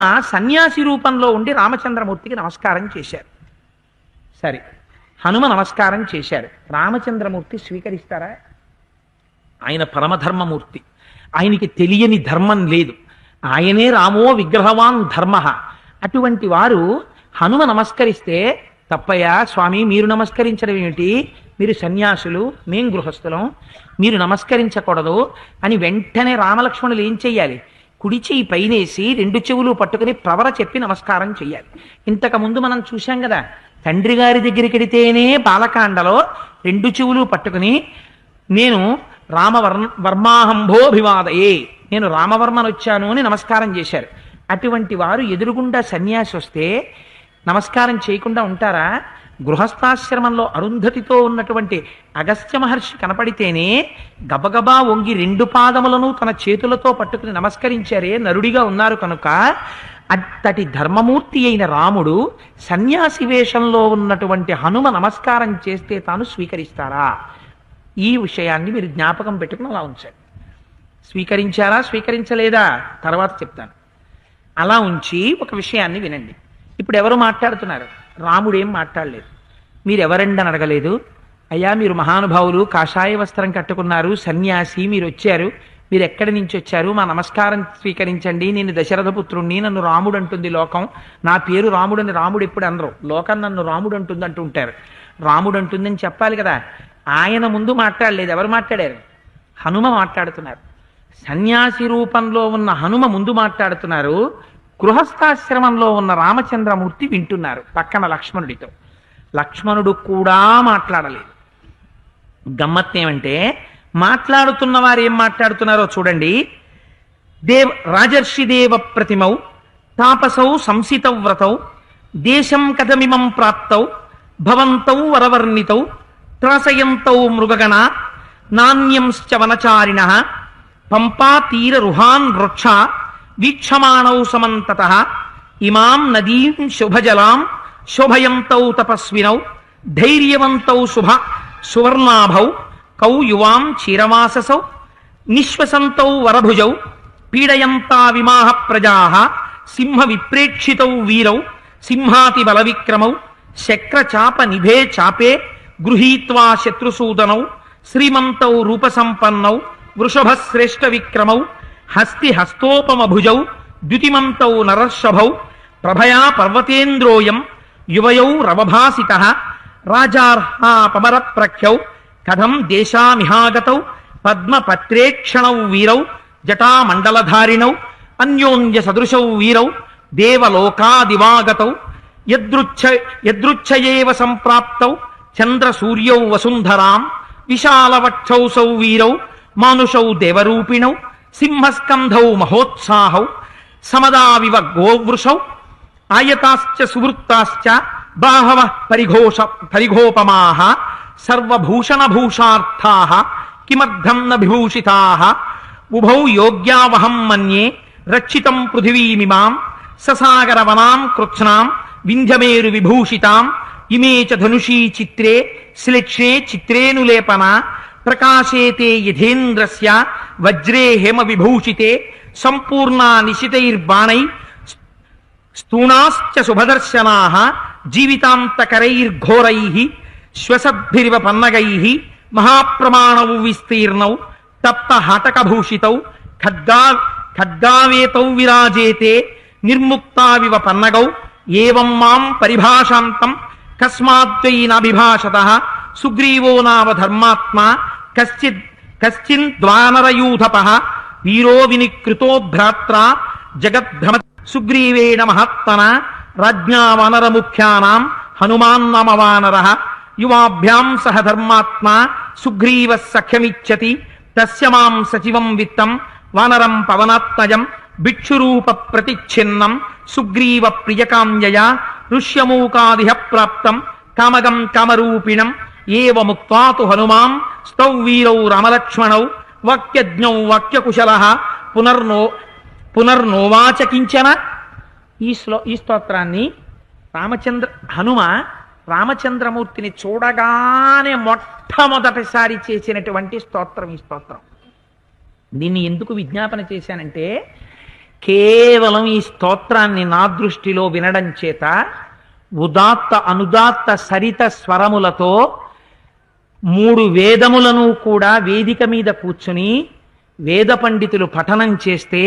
ఆ సన్యాసి రూపంలో ఉండి రామచంద్రమూర్తికి నమస్కారం చేశారు. సరే, హనుమ నమస్కారం చేశారు. రామచంద్రమూర్తి స్వీకరిస్తారా? ఆయన పరమధర్మమూర్తి. ఆయనకి తెలియని ధర్మం లేదు. ఆయనే రామో విగ్రహవాన్ ధర్మ. అటువంటి వారు హనుమ నమస్కరిస్తే తప్పయ్యా స్వామి, మీరు నమస్కరించడం ఏమిటి? మీరు సన్యాసులు, మేం గృహస్థులం, మీరు నమస్కరించకూడదు అని వెంటనే రామలక్ష్మణులు ఏం చెయ్యాలి? కుడి చెయ్యి పైనేసి రెండు చెవులు పట్టుకుని ప్రవర చెప్పి నమస్కారం చెయ్యాలి. ఇంతకుముందు మనం చూశాం కదా, తండ్రి గారి దగ్గరికి వెడితేనే బాలకాండలో రెండు చెవులు పట్టుకుని నేను వర్మాహంభోభివాదయే, నేను రామవర్మను వచ్చాను అని నమస్కారం చేశారు. అటువంటి వారు ఎదురుగుండా సన్యాసి వస్తే నమస్కారం చేయకుండా ఉంటారా? గృహస్థాశ్రమంలో అరుంధతితో ఉన్నటువంటి అగస్త్య మహర్షి కనపడితేనే గబగబా వంగి రెండు పాదములను తన చేతులతో పట్టుకుని నమస్కరించారే, నరుడిగా ఉన్నారు కనుక. అంతటి ధర్మమూర్తి అయిన రాముడు సన్యాసి వేషంలో ఉన్నటువంటి హనుమ నమస్కారం చేస్తే తాను స్వీకరిస్తారా? ఈ విషయాన్ని మీరు జ్ఞాపకం పెట్టుకుని అలా ఉంచండి. స్వీకరించారా స్వీకరించలేదా తర్వాత చెప్తాను. అలా ఉంచి ఒక విషయాన్ని వినండి. ఇప్పుడు ఎవరు మాట్లాడుతున్నారు? రాముడు ఏం మాట్లాడలేదు. మీరెవరండి అని అడగలేదు. అయ్యా మీరు మహానుభావులు, కాషాయ వస్త్రం కట్టుకున్నారు, సన్యాసి, మీరు వచ్చారు, మీరు ఎక్కడి నుంచి వచ్చారు, మా నమస్కారం స్వీకరించండి, నేను దశరథ పుత్రుణ్ణి, నన్ను రాముడు అంటుంది లోకం, నా పేరు రాముడని రాముడు ఎప్పుడు అనరు, లోకం నన్ను రాముడు అంటుంది అంటుంటారు. రాముడు అంటుందని చెప్పాలి కదా. ఆయన ముందు మాట్లాడలేదు. ఎవరు మాట్లాడారు? హనుమ మాట్లాడుతున్నారు. సన్యాసి రూపంలో ఉన్న హనుమ ముందు మాట్లాడుతున్నారు. గృహస్థాశ్రమంలో ఉన్న రామచంద్రమూర్తి వింటున్నారు పక్కన లక్ష్మణుడితో. లక్ష్మణుడు కూడా మాట్లాడలేదు. గమ్మత్తేమంటే మాట్లాడుతున్న వారు ఏం మాట్లాడుతున్నారో చూడండి. రాజర్షి దేవ ప్రతిమౌ తాపసౌ సంసితవ్రతౌ దేశం కథమిమం ప్రాప్తౌ భవంతౌ వరవర్ణితౌ త్రాసయంతౌ మృగగణ నాణ్యంశ్చ వనచారిణ పంపా తీర రుహాన్ వృక్ష వీక్షమాణౌ సమంతతః ఇమాం నదీం శుభజలాం శోభయంతౌ తపస్వినౌ ధైర్యవంతౌ సువర్ణాభౌ కౌ యువాం క్షీరమాససౌ నిశ్వసంతౌ వరభుజౌ పీడయంతా విమాహ ప్రజాః సింహ విప్రేక్షితౌ వీరౌ సింహాతి బలవిక్రమౌ శక్రచాప నిభే చాపే గృహీత్వా శత్రుసూదనౌ శ్రీమంతౌ రూపసంపన్నౌ వృషభశ్రేష్ఠ విక్రమౌ హస్తి హస్తోపమభుజౌ ద్యుతిమంతౌ నరర్షభౌ ప్రభయా పర్వతేంద్రోయం యువయౌ రవభాసితః రాజార్హాపమర ప్రఖ్యౌ కథం దేశామిహాగతౌ పద్మపత్రేక్షణౌ వీరౌ జటామండలధారిణౌ అన్యోన్య సదృశౌ వీరౌ దేవలోకాదివాగతౌ యదృచ్ఛయేవ సంప్రాప్తౌ చంద్రసూర్యౌ వసుంధరాం విశాలవక్షౌసౌ వీరౌ మానుషౌ దేవరూపిణౌ సింహస్కంధౌ మహోత్సాహౌ సమదావివ గోవృషౌ ఆయతాశ్చ సువృత్తాశ్చ బాహవ పరిఘోపమాః సర్వభూషణభూషార్థాః కిమర్థం న విభూషితాః ఉభౌ యోగ్యావహం మన్యే రక్షితం పృథివీమిమాం ససాగరవనాం కృత్స్నాం వింధ్యమేరు విభూషితాం ఇమే చ ధనుషీ చిత్రే శ్లిక్ష్ణే చిత్రేనులేపన ప్రకాశేతే యథేంద్రస్య వజ్రే హేమ విభూషితే సంపూర్ణా నిశితైర్బాణై స్తూణాశ్చ శుభదర్శనాః జీవితాంతకరైర్ఘోరైః శ్వసద్భిరివ పన్నగైః మహాప్రమాణౌ విస్తీర్ణౌ తప్త హటకభూషితౌ ఖడ్గావేతౌ విరాజేతే నిర్ముక్తావివ పన్నగౌ ఏవం మాం పరిభాషాంతం కస్మాద్వై నాభిభాషతః సుగ్రీవో నామ ధర్మాత్మా కశ్చిద్వానరయూథపః వీరో వినికృతో భ్రాత్రా జగద్భ్రమ సుగ్రీవేణ మహాత్మన రాజ్ఞా వానరముఖ్యానాం హనుమాన్నమ వానరః యువాభ్యాం సహ ధర్మాత్మా సుగ్రీవః సఖ్యమిచ్చతి తస్య మాం సచివం విత్తం వానరం పవనాత్మజం భిక్షురూప ప్రతిచ్ఛిన్నం సుగ్రీవ ప్రియకామ్యయా ఋష్యమూకాదిహ ప్రాప్తం కామగం కామరూపిణం ఏవముక్త్వా తు హనుమాం స్తౌ వీరౌ రామలక్ష్మణౌ వాక్యజ్ఞౌ వాక్యకుశలః పునర్నోవాచ కించన. ఈ స్తోత్రాన్ని హనుమ రామచంద్రమూర్తిని చూడగానే మొట్టమొదటిసారి చేసినటువంటి స్తోత్రం ఈ స్తోత్రం. దీన్ని ఎందుకు విజ్ఞాపన చేశానంటే, కేవలం ఈ స్తోత్రాన్ని నా దృష్టిలో వినడం చేత ఉదాత్త అనుదాత్త సరిత స్వరములతో 3 వేదములను కూడా వేదిక మీద కూర్చుని వేద పండితులు పఠనం చేస్తే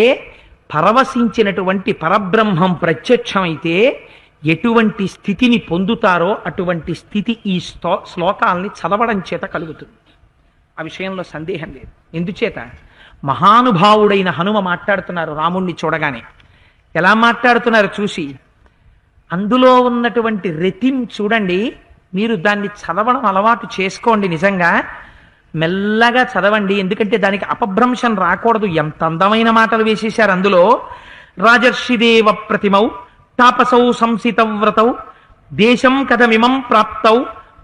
పరవశించినటువంటి పరబ్రహ్మం ప్రత్యక్షమైతే ఎటువంటి స్థితిని పొందుతారో అటువంటి స్థితి ఈ శ్లోకాల్ని చదవడం చేత కలుగుతుంది. ఆ విషయంలో సందేహం లేదు. ఎందుచేత మహానుభావుడైన హనుమ మాట్లాడుతున్నారు రాముణ్ణి చూడగానే. ఎలా మాట్లాడుతున్నారు చూసి, అందులో ఉన్నటువంటి రతిం చూడండి. మీరు దాన్ని చదవడం అలవాటు చేసుకోండి. నిజంగా మెల్లగా చదవండి, ఎందుకంటే దానికి అపభ్రంశం రాకూడదు. ఎంత అందమైన మాటలు వేసేశారు అందులో. రాజర్షిదేవ ప్రతిమౌ తాపసౌ సంసితవ్రతౌ దేశం కథమిమం ప్రాప్తౌ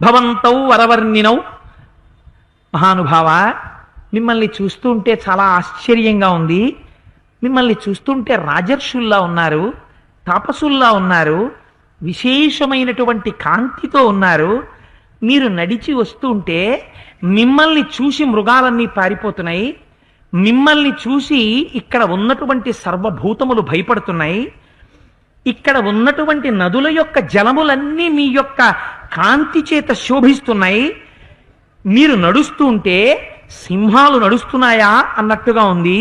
భవంతౌ వరవర్ణినౌ. మహానుభావ, మిమ్మల్ని చూస్తుంటే చాలా ఆశ్చర్యంగా ఉంది. మిమ్మల్ని చూస్తుంటే రాజర్షుల్లా ఉన్నారు, తాపసుల్లా ఉన్నారు, విశేషమైనటువంటి కాంతితో ఉన్నారు. మీరు నడిచి వస్తుంటే మిమ్మల్ని చూసి మృగాలన్నీ పారిపోతున్నాయి, మిమ్మల్ని చూసి ఇక్కడ ఉన్నటువంటి సర్వభూతములు భయపడుతున్నాయి, ఇక్కడ ఉన్నటువంటి నదుల యొక్క జలములన్నీ మీ యొక్క కాంతి చేత శోభిస్తున్నాయి. మీరు నడుస్తూ ఉంటే సింహాలు నడుస్తున్నాయా అన్నట్టుగా ఉంది.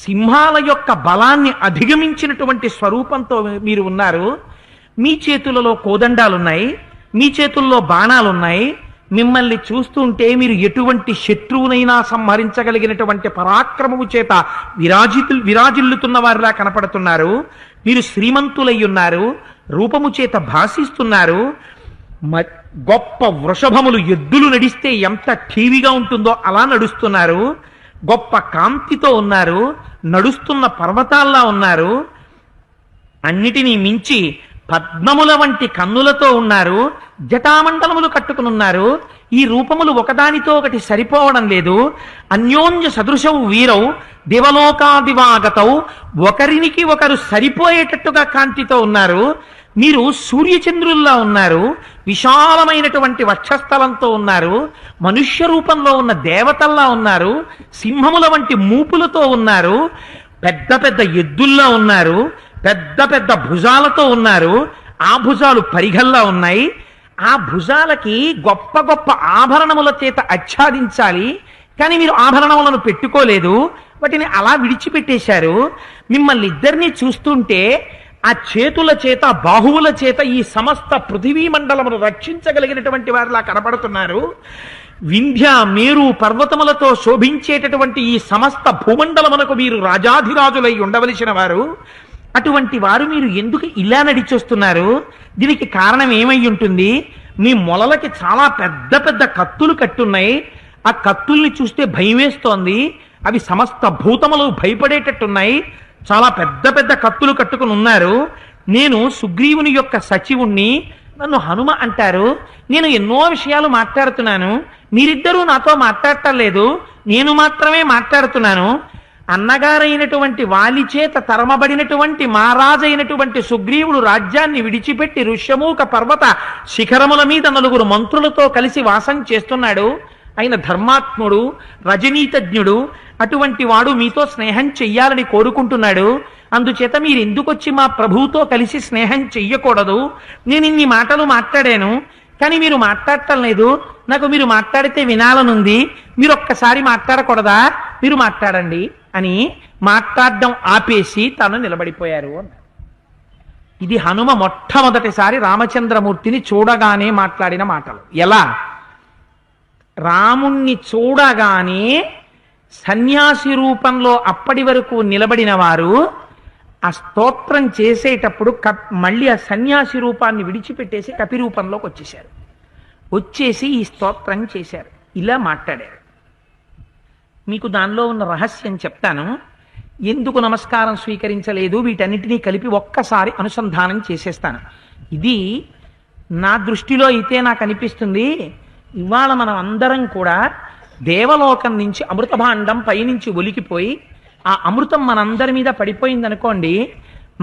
సింహాల యొక్క బలాన్ని అధిగమించినటువంటి స్వరూపంతో మీరు ఉన్నారు. మీ చేతులలో కోదండాలున్నాయి, మీ చేతుల్లో బాణాలున్నాయి. మిమ్మల్ని చూస్తుంటే మీరు ఎటువంటి శత్రువునైనా సంహరించగలిగినటువంటి పరాక్రమము చేత విరాజిల్లుతున్న వారిలా కనపడుతున్నారు. మీరు శ్రీమంతులై ఉన్నారు, రూపము చేత భాషిస్తున్నారు. గొప్ప వృషభములు ఎద్దులు నడిస్తే ఎంత ఠీవిగా ఉంటుందో అలా నడుస్తున్నారు. గొప్ప కాంతితో ఉన్నారు, నడుస్తున్న పర్వతాల్లా ఉన్నారు. అన్నిటినీ మించి పద్మముల వంటి కన్నులతో ఉన్నారు, జటామండలములు కట్టుకునున్నారు. ఈ రూపములు ఒకదానితో ఒకటి సరిపోవడం లేదు. అన్యోన్య సదృశవు వీరౌ దేవలోకాదివాగతౌ, ఒకరికి ఒకరు సరిపోయేటట్టుగా కాంతితో ఉన్నారు. మీరు సూర్యచంద్రుల్లా ఉన్నారు, విశాలమైనటువంటి వక్షస్థలంతో ఉన్నారు, మనుష్య రూపంలో ఉన్న దేవతల్లా ఉన్నారు, సింహముల వంటి మూపులతో ఉన్నారు, పెద్ద పెద్ద ఎద్దుల్లా ఉన్నారు, పెద్ద పెద్ద భుజాలతో ఉన్నారు. ఆ భుజాలు పరిగల్లా ఉన్నాయి. ఆ భుజాలకి గొప్ప గొప్ప ఆభరణముల చేత ఆచ్ఛాదించాలి, కానీ మీరు ఆభరణములను పెట్టుకోలేదు, వాటిని అలా విడిచిపెట్టేశారు. మిమ్మల్ని ఇద్దరినీ చూస్తుంటే ఆ చేతుల చేత బాహువుల చేత ఈ సమస్త పృథివీ మండలమును రక్షించగలిగినటువంటి వారిలా కనపడుతున్నారు. వింధ్య మేరు పర్వతములతో శోభించేటటువంటి ఈ సమస్త భూమండలమునకు మీరు రాజాధిరాజులై ఉండవలసిన వారు. అటువంటి వారు మీరు ఎందుకు ఇలా నడిచొస్తున్నారు? దీనికి కారణం ఏమై ఉంటుంది? మీ మొలలకి చాలా పెద్ద పెద్ద కత్తులు కట్టున్నాయి. ఆ కత్తుల్ని చూస్తే భయం వేస్తోంది. అవి సమస్త భూతములు భయపడేటట్టున్నాయి. చాలా పెద్ద పెద్ద కత్తులు కట్టుకుని ఉన్నారు. నేను సుగ్రీవుని యొక్క సచివుణ్ణి, నన్ను హనుమ అంటారు. నేను ఎన్నో విషయాలు మాట్లాడుతున్నాను, మీరిద్దరూ నాతో మాట్లాడటం లేదు, నేను మాత్రమే మాట్లాడుతున్నాను. అన్నగారైనటువంటి వాలి చేత తరమబడినటువంటి మహారాజైనటువంటి సుగ్రీవుడు రాజ్యాన్ని విడిచిపెట్టి ఋష్యమూక పర్వత శిఖరముల మీద 4 మంత్రులతో కలిసి వాసం చేస్తున్నాడు. ఆయన ధర్మాత్ముడు, రజనీతజ్ఞుడు. అటువంటి వాడు మీతో స్నేహం చెయ్యాలని కోరుకుంటున్నాడు. అందుచేత మీరు ఎందుకొచ్చి మా ప్రభువుతో కలిసి స్నేహం చెయ్యకూడదు? నేను ఇన్ని మాటలు మాట్లాడాను, కానీ మీరు మాట్లాడటం లేదు. నాకు మీరు మాట్లాడితే వినాలనుంది. మీరు ఒక్కసారి మాట్లాడకూడదా? మీరు మాట్లాడండి అని మాట్లాడడం ఆపేసి తాను నిలబడిపోయారు అన్నారు. ఇది హనుమ మొట్టమొదటిసారి రామచంద్రమూర్తిని చూడగానే మాట్లాడిన మాటలు. ఎలా? రాముణ్ణి చూడగానే సన్యాసి రూపంలో అప్పటి వరకు నిలబడిన వారు ఆ స్తోత్రం చేసేటప్పుడు మళ్ళీ ఆ సన్యాసి రూపాన్ని విడిచిపెట్టేసి కపి రూపంలోకి వచ్చేశారు. వచ్చేసి ఈ స్తోత్రం చేశారు, ఇలా మాట్లాడారు. మీకు దానిలో ఉన్న రహస్యం చెప్తాను. ఎందుకు నమస్కారం స్వీకరించలేదు వీటన్నిటినీ కలిపి ఒక్కసారి అనుసంధానం చేసేస్తాను. ఇది నా దృష్టిలో అయితే నాకు అనిపిస్తుంది, ఇవాళ మనం అందరం కూడా దేవలోకం నుంచి అమృత భాండం పైనుంచి ఒలికిపోయి ఆ అమృతం మనందరి మీద పడిపోయిందనుకోండి,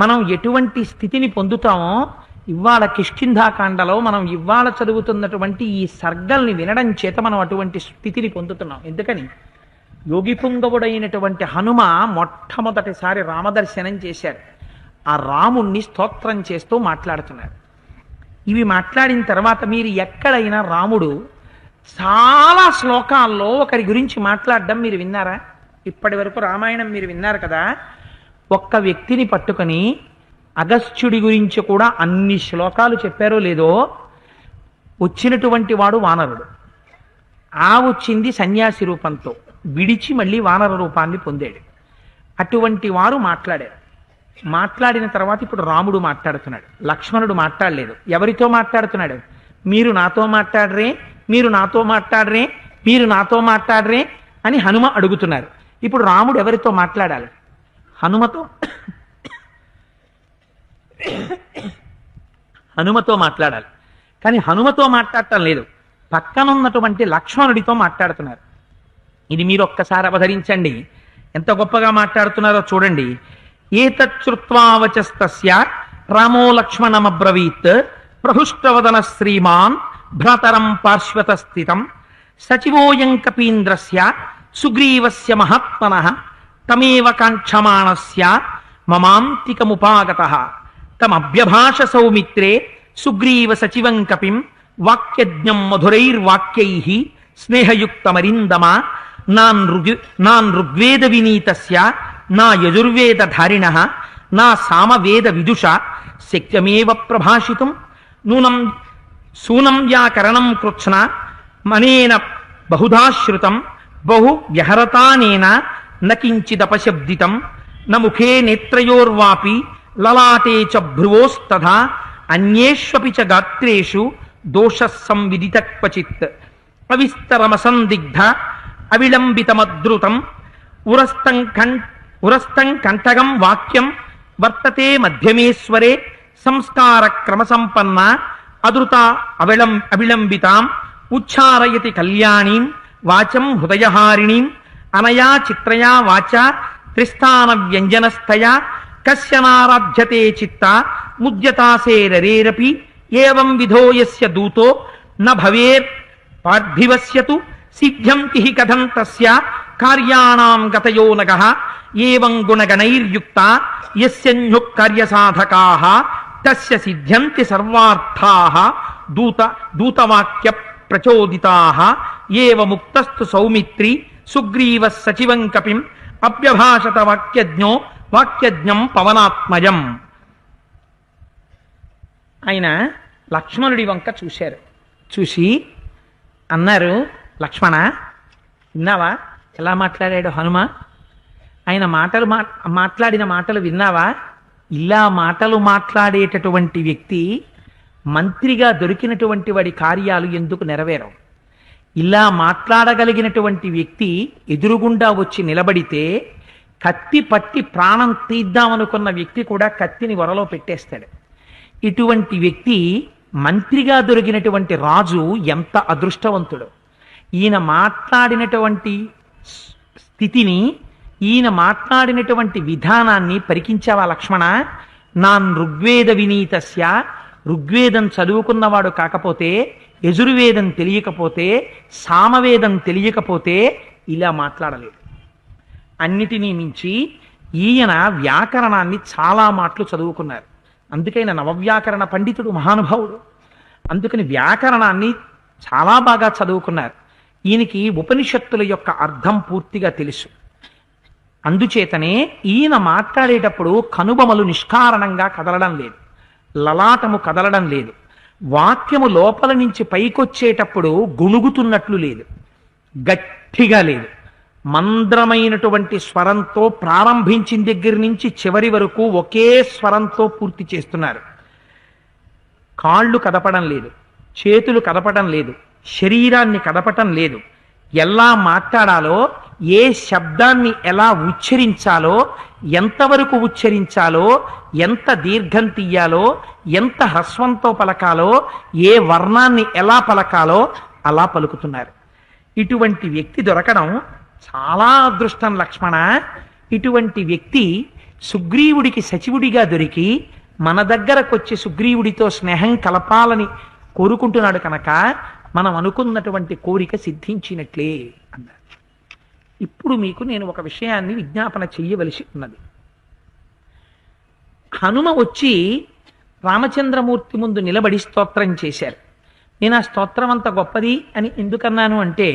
మనం ఎటువంటి స్థితిని పొందుతామో ఇవాళ కిష్కింధాకాండలో మనం ఇవాళ చదువుతున్నటువంటి ఈ సర్గల్ని వినడం చేత మనం అటువంటి స్థితిని పొందుతున్నాం. ఎందుకని? యోగి పుంగవుడైనటువంటి హనుమ మొట్టమొదటిసారి రామదర్శనం చేశారు. ఆ రాముణ్ణి స్తోత్రం చేస్తూ మాట్లాడుతున్నారు. ఇవి మాట్లాడిన తర్వాత మీరు ఎక్కడైనా రాముడు చాలా శ్లోకాల్లో ఒకరి గురించి మాట్లాడడం మీరు విన్నారా? ఇప్పటి వరకు రామాయణం మీరు విన్నారు కదా. ఒక్క వ్యక్తిని పట్టుకొని అగస్త్యుడి గురించి కూడా అన్ని శ్లోకాలు చెప్పారో లేదో, వచ్చినటువంటి వాడు వానరుడు. వచ్చింది సన్యాసి రూపంతో, విడిచి మళ్ళీ వానర రూపాన్ని పొందాడు. అటువంటి వారు మాట్లాడారు. మాట్లాడిన తర్వాత ఇప్పుడు రాముడు మాట్లాడుతున్నాడు. లక్ష్మణుడు మాట్లాడలేదు. ఎవరితో మాట్లాడుతున్నాడు? మీరు నాతో మాట్లాడరే, మీరు నాతో మాట్లాడరే, మీరు నాతో మాట్లాడరే అని హనుమ అడుగుతున్నారు. ఇప్పుడు రాముడు ఎవరితో మాట్లాడాలి? హనుమతో మాట్లాడాలి. కానీ హనుమతో మాట్లాడటం లేదు, పక్కనున్నటువంటి లక్ష్మణుడితో మాట్లాడుతున్నారు. ఇది మీరు ఒక్కసారి అవధరించండి, ఎంత గొప్పగా మాట్లాడుతున్నారో చూడండి. ఏతచ్చుత్వావచస్తస్య రామో లక్ష్మణమబ్రవీత్ ప్రహుష్టవదన శ్రీమాన్ భ్రాతరం పార్శ్వత స్థితం సచివోయం కపీంద్రస్య సుగ్రీవస్య మహాత్మనః తమేవ కాంక్షమాణస్య మమాంతికముపాగతః తమభ్యభాష సౌమిత్రే సుగ్రీవ సచివం కపిం వాక్యజ్ఞం మధురైర్వాక్యైః స్నేహయుక్తమరిందమ నాన్ ఋగ్వేద వినీతస్య నా యజుర్వేదధారిణః నా సామవేద విదుష శక్యమేవ ప్రభాషితుం నూనం సూనం వ్యాకరణం కృత్స్న మనేన బహుధాశ్రుతం బహు వ్యహరతానేన నకించిదపశబ్దితం న ముఖే నేత్రయోర్వాపి లలాటే చ భ్రువోస్తథా అన్యేష్వపి చ గాత్రేషు దోషః సంవిదిత క్వచిత్ అవిస్తరమసందిగ్ధ అవిళంబితమద్రుతం ఉరస్తం కంఠగం వాక్యం వర్తతే మధ్యమేశ్వరే సంస్కార క్రమసంపన్న అదృత అవిళంబితాం ఉచ్చారయతి కళ్యాణీం వాచం హృదయహారిణీం అనయా చిత్రయా వాచ త్రిస్థాన వ్యంజనస్థయా కస్యనారాధ్యతే చిత్త ముద్యతాసేరరేరపి ఏవం విధో యస్య దూతో న భవేర్ పార్థివస్యతు సిద్ధ్యంతి హి కథం తస్య కార్యాణాం గతయో నగః ఏవం గుణగణైర్యుక్త యస్యన్యుః కార్యసాధకాః తస్య సిద్ధ్యంతి సర్వార్థాః దూతవాక్య ప్రచోదితాః ఏవ ముక్తస్తు సౌమిత్రి సుగ్రీవః సచివం కపిం అభ్యభాషత వాక్యజ్ఞం పవనాత్మజం. ఆయన లక్ష్మణుడి వంక చూశారు. చూసి అన్నారు, లక్ష్మణ విన్నావా ఎలా మాట్లాడాడు హనుమ? ఆయన మాట్లాడిన మాటలు విన్నావా? ఇలా మాటలు మాట్లాడేటటువంటి వ్యక్తి మంత్రిగా దొరికినటువంటి వాడి కార్యాలు ఎందుకు నెరవేరవు? ఇలా మాట్లాడగలిగినటువంటి వ్యక్తి ఎదురుగుండా వచ్చి నిలబడితే కత్తి పట్టి ప్రాణం తీద్దామనుకున్న వ్యక్తి కూడా కత్తిని వరలో పెట్టేస్తాడు. ఇటువంటి వ్యక్తి మంత్రిగా దొరికినటువంటి రాజు ఎంత అదృష్టవంతుడు! ఈయన మాట్లాడినటువంటి స్థితిని, ఈయన మాట్లాడినటువంటి విధానాన్ని పరికించావా లక్ష్మణ? నాన్ ఋగ్వేద వినీతస్య, ఋగ్వేదం చదువుకున్నవాడు కాకపోతే, యజుర్వేదం తెలియకపోతే, సామవేదం తెలియకపోతే ఇలా మాట్లాడలేదు. అన్నిటినీ మించి ఈయన వ్యాకరణాన్ని చాలా మాటలు చదువుకున్నారు. అందుకైన నవవ్యాకరణ పండితుడు, మహానుభావుడు. అందుకని వ్యాకరణాన్ని చాలా బాగా చదువుకున్నారు. ఈయనకి ఉపనిషత్తుల యొక్క అర్థం పూర్తిగా తెలుసు. అందుచేతనే ఈయన మాట్లాడేటప్పుడు కనుబొమలు నిష్కారణంగా కదలడం లేదు, లలాటము కదలడం లేదు, వాక్యము లోపల నుంచి పైకొచ్చేటప్పుడు గుణుగుతున్నట్లు లేదు, గట్టిగా లేదు, మంద్రమైనటువంటి స్వరంతో ప్రారంభించిన దగ్గర నుంచి చివరి వరకు ఒకే స్వరంతో పూర్తి చేస్తున్నారు. కాళ్ళు కదపడం లేదు, చేతులు కదపడం లేదు, శరీరాన్ని కదపటం లేదు. ఎలా మాట్లాడాలో, ఏ శబ్దాన్ని ఎలా ఉచ్చరించాలో, ఎంతవరకు ఉచ్చరించాలో, ఎంత దీర్ఘం తీయాలో, ఎంత హ్రస్వంతో పలకాలో, ఏ వర్ణాన్ని ఎలా పలకాలో అలా పలుకుతున్నారు. ఇటువంటి వ్యక్తి దొరకడం చాలా అదృష్టం లక్ష్మణ. ఇటువంటి వ్యక్తి సుగ్రీవుడికి సచివుడిగా దొరికి మన దగ్గరకొచ్చి సుగ్రీవుడితో స్నేహం కలపాలని కోరుకుంటున్నాడు కనుక మనం అనుకున్నటువంటి కోరిక సిద్ధించినట్లే అన్నారు. ఇప్పుడు మీకు నేను ఒక విషయాన్ని విజ్ఞాపన చెయ్యవలసి ఉన్నది. హనుమ వచ్చి రామచంద్రమూర్తి ముందు నిలబడి స్తోత్రం చేశారు. నేను ఆ స్తోత్రం అంత గొప్పది అని ఎందుకన్నాను అంటే,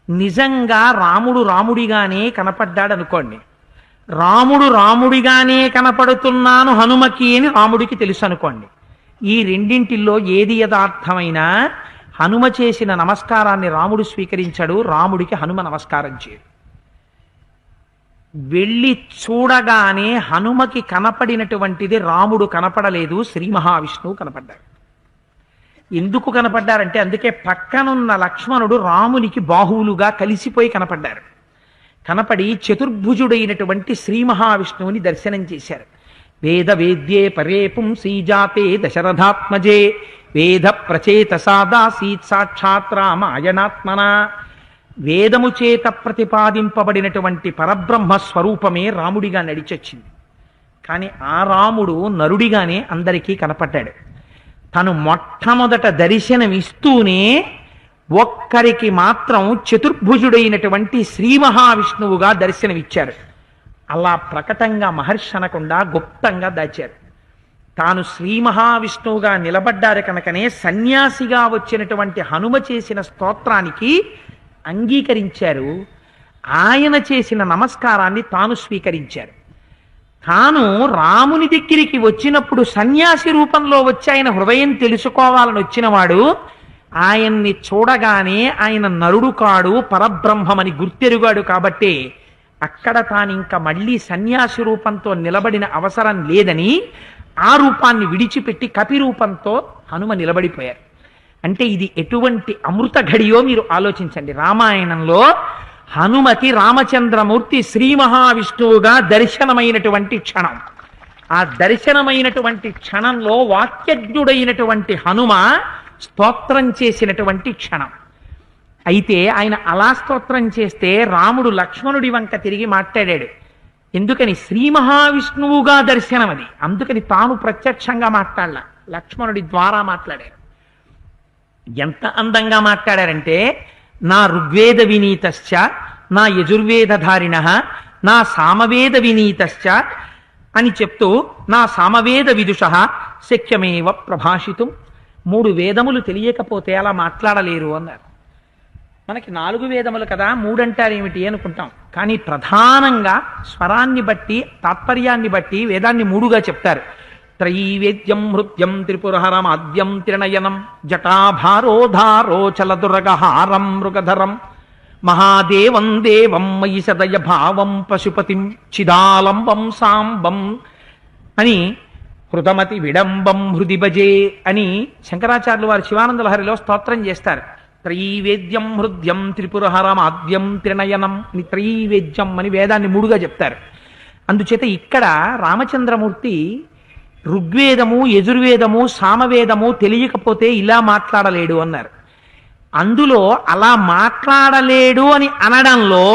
నిజంగా రాముడు రాముడిగానే కనపడ్డాడు అనుకోండి, రాముడు రాముడిగానే కనపడుతున్నాను హనుమకి అని రాముడికి తెలుసు అనుకోండి, ఈ రెండింటిల్లో ఏది యథార్థమైనా హనుమ చేసిన నమస్కారాన్ని రాముడు స్వీకరించాడు, రాముడికి హనుమ నమస్కారం చేయడు. వెళ్ళి చూడగానే హనుమకి కనపడినటువంటిది రాముడు కనపడలేదు, శ్రీ మహావిష్ణువు కనపడ్డాడు. ఎందుకు కనపడ్డారంటే, అందుకే పక్కనున్న లక్ష్మణుడు రామునికి బాహువులుగా కలిసిపోయి కనపడ్డారు. కనపడి చతుర్భుజుడైనటువంటి శ్రీ మహావిష్ణువుని దర్శనం చేశారు. వేద వేద్యే పరే పుంసీజాతే దశరథాత్మజే వేద ప్రచేత సాదాసీత్ సాక్షాత్ రామాయణాత్మన. వేదము చేత ప్రతిపాదింపబడినటువంటి పరబ్రహ్మ స్వరూపమే రాముడిగా నడిచొచ్చింది. కానీ ఆ రాముడు నరుడిగానే అందరికీ కనపడ్డాడు. తను మొట్టమొదట దర్శనమిస్తూనే ఒక్కరికి మాత్రం చతుర్భుజుడైనటువంటి శ్రీ మహావిష్ణువుగా దర్శనమిచ్చారు. అలా ప్రకటంగా మహర్షి అనకుండా గుప్తంగా దాచారు. తాను శ్రీ మహావిష్ణువుగా నిలబడ్డారు కనుకనే సన్యాసిగా వచ్చినటువంటి హనుమ చేసిన స్తోత్రానికి అంగీకరించారు. ఆయన చేసిన నమస్కారాన్ని తాను స్వీకరించారు. తాను రాముని దగ్గరికి వచ్చినప్పుడు సన్యాసి రూపంలో వచ్చి ఆయన హృదయం తెలుసుకోవాలని వచ్చినవాడు ఆయన్ని చూడగానే ఆయన నరుడు కాడు, పరబ్రహ్మమని గుర్తెరుగాడు. కాబట్టి అక్కడ తానింక మళ్ళీ సన్యాసి రూపంతో నిలబడిన అవసరం లేదని ఆ రూపాన్ని విడిచిపెట్టి కపి రూపంతో హనుమ నిలబడిపోయారు. అంటే ఇది ఎటువంటి అమృత ఘడియో మీరు ఆలోచించండి. రామాయణంలో హనుమకి రామచంద్రమూర్తి శ్రీ మహావిష్ణువుగా దర్శనమైనటువంటి క్షణం. ఆ దర్శనమైనటువంటి క్షణంలో వాక్యజ్ఞుడైనటువంటి హనుమ స్తోత్రం చేసినటువంటి క్షణం. అయితే ఆయన అలా స్తోత్రం చేస్తే రాముడు లక్ష్మణుడి వంక తిరిగి మాట్లాడాడు. ఎందుకని? శ్రీ మహావిష్ణువుగా దర్శనం అది. అందుకని తాను ప్రత్యక్షంగా మాట్లాడలా, లక్ష్మణుడి ద్వారా మాట్లాడారు. ఎంత అందంగా మాట్లాడారంటే, నా ఋగ్వేద వినీతశ్చ నా యజుర్వేదధారిణ నా సామవేద వినీతశ్చ అని చెప్తూ, నా సామవేద విదుష శక్యమేవ ప్రభాషితం. 3 వేదములు తెలియకపోతే అలా మాట్లాడలేరు అన్నారు. మనకి 4 వేదములు కదా, 3 అంటారు ఏమిటి అనుకుంటాం. కానీ ప్రధానంగా స్వరాన్ని బట్టి తాత్పర్యాన్ని బట్టి వేదాన్ని 3గా చెప్తారు. త్రైవేద్యం హృద్యం త్రిపురహరమాద్యం త్రినయనం జటాభారోధారోచలదురగహారం మృగధరం మహాదేవం దేవం మయి సదయ భావం పశుపతిం చిదాలంబం సాంబం అని హృదమతి విడంబం హృది భజే అని శంకరాచార్యులు వారు శివానంద లహరిలో స్తోత్రం చేస్తారు. త్రైవేద్యం హృద్యం త్రిపురహరమాద్యం త్రినయనం అని త్రైవేద్యం అని వేదాన్ని 3గా చెప్తారు. అందుచేత ఇక్కడ రామచంద్రమూర్తి ఋగ్వేదము యజుర్వేదము సామవేదము తెలియకపోతే ఇలా మాట్లాడలేడు అన్నారు. అందులో అలా మాట్లాడలేడు అని అనడంలో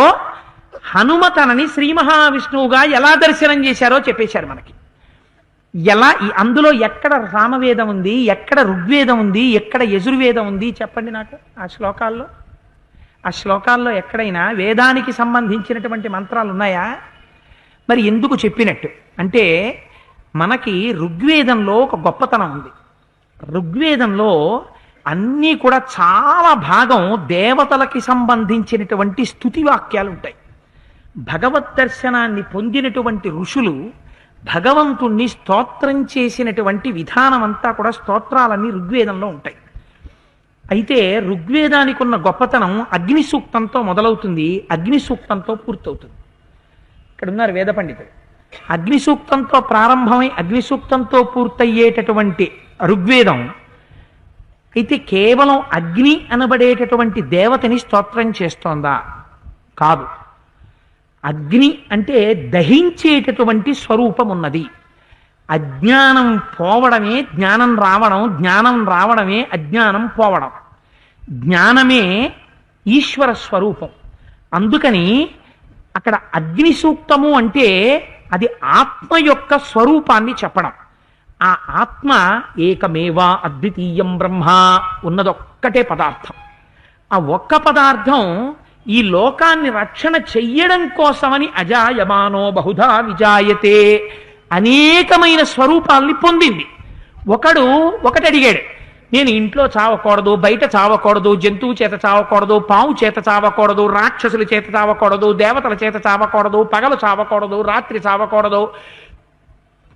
హనుమ తనని శ్రీ మహావిష్ణువుగా ఎలా దర్శనం చేశారో చెప్పేశారు మనకి. ఎలా, అందులో ఎక్కడ సామవేదం ఉంది, ఎక్కడ ఋగ్వేదం ఉంది, ఎక్కడ యజుర్వేదం ఉంది చెప్పండి నాకు ఆ శ్లోకాల్లో. ఆ శ్లోకాల్లో ఎక్కడైనా వేదానికి సంబంధించినటువంటి మంత్రాలు ఉన్నాయా? మరి ఎందుకు చెప్పినట్టు అంటే, మనకి ఋగ్వేదంలో ఒక గొప్పతనం ఉంది. ఋగ్వేదంలో అన్నీ కూడా చాలా భాగం దేవతలకి సంబంధించినటువంటి స్తుతి వాక్యాలు ఉంటాయి. భగవద్ దర్శనాన్ని పొందినటువంటి ఋషులు భగవంతుణ్ణి స్తోత్రం చేసినటువంటి విధానం అంతా కూడా స్తోత్రాలన్నీ ఋగ్వేదంలో ఉంటాయి. అయితే ఋగ్వేదానికి ఉన్న గొప్పతనం అగ్ని సూక్తంతో మొదలవుతుంది, అగ్ని సూక్తంతో పూర్తవుతుంది. ఇక్కడ ఉన్నారు వేద పండితులు. అగ్ని సూక్తంతో ప్రారంభమై అగ్ని సూక్తంతో పూర్తయ్యేటటువంటి ఋగ్వేదం అయితే కేవలం అగ్ని అనబడేటటువంటి దేవతని స్తోత్రం చేస్తోందా? కాదు. అగ్ని అంటే దహించేటటువంటి స్వరూపం ఉన్నది. అజ్ఞానం పోవడమే జ్ఞానం రావడం, జ్ఞానం రావడమే అజ్ఞానం పోవడం. జ్ఞానమే ఈశ్వర స్వరూపం. అందుకని అక్కడ అగ్ని సూక్తము అంటే అది ఆత్మ యొక్క స్వరూపాన్ని చెప్పడం. ఆ ఆత్మ ఏకమేవా అద్వితీయం బ్రహ్మ ఉన్నదొక్కటే పదార్థం. ఆ ఒక్క పదార్థం ఈ లోకాన్ని రక్షణ చెయ్యడం కోసమని అజాయమానో బహుధా విజాయతే అనేకమైన స్వరూపాల్ని పొందింది. ఒకటి అడిగాడు, నేను ఇంట్లో చావకూడదు, బయట చావకూడదు, జంతువు చేత చావకూడదు, పాము చేత చావకూడదు, రాక్షసుల చేత చావకూడదు, దేవతల చేత చావకూడదు, పగలు చావకూడదు, రాత్రి చావకూడదు,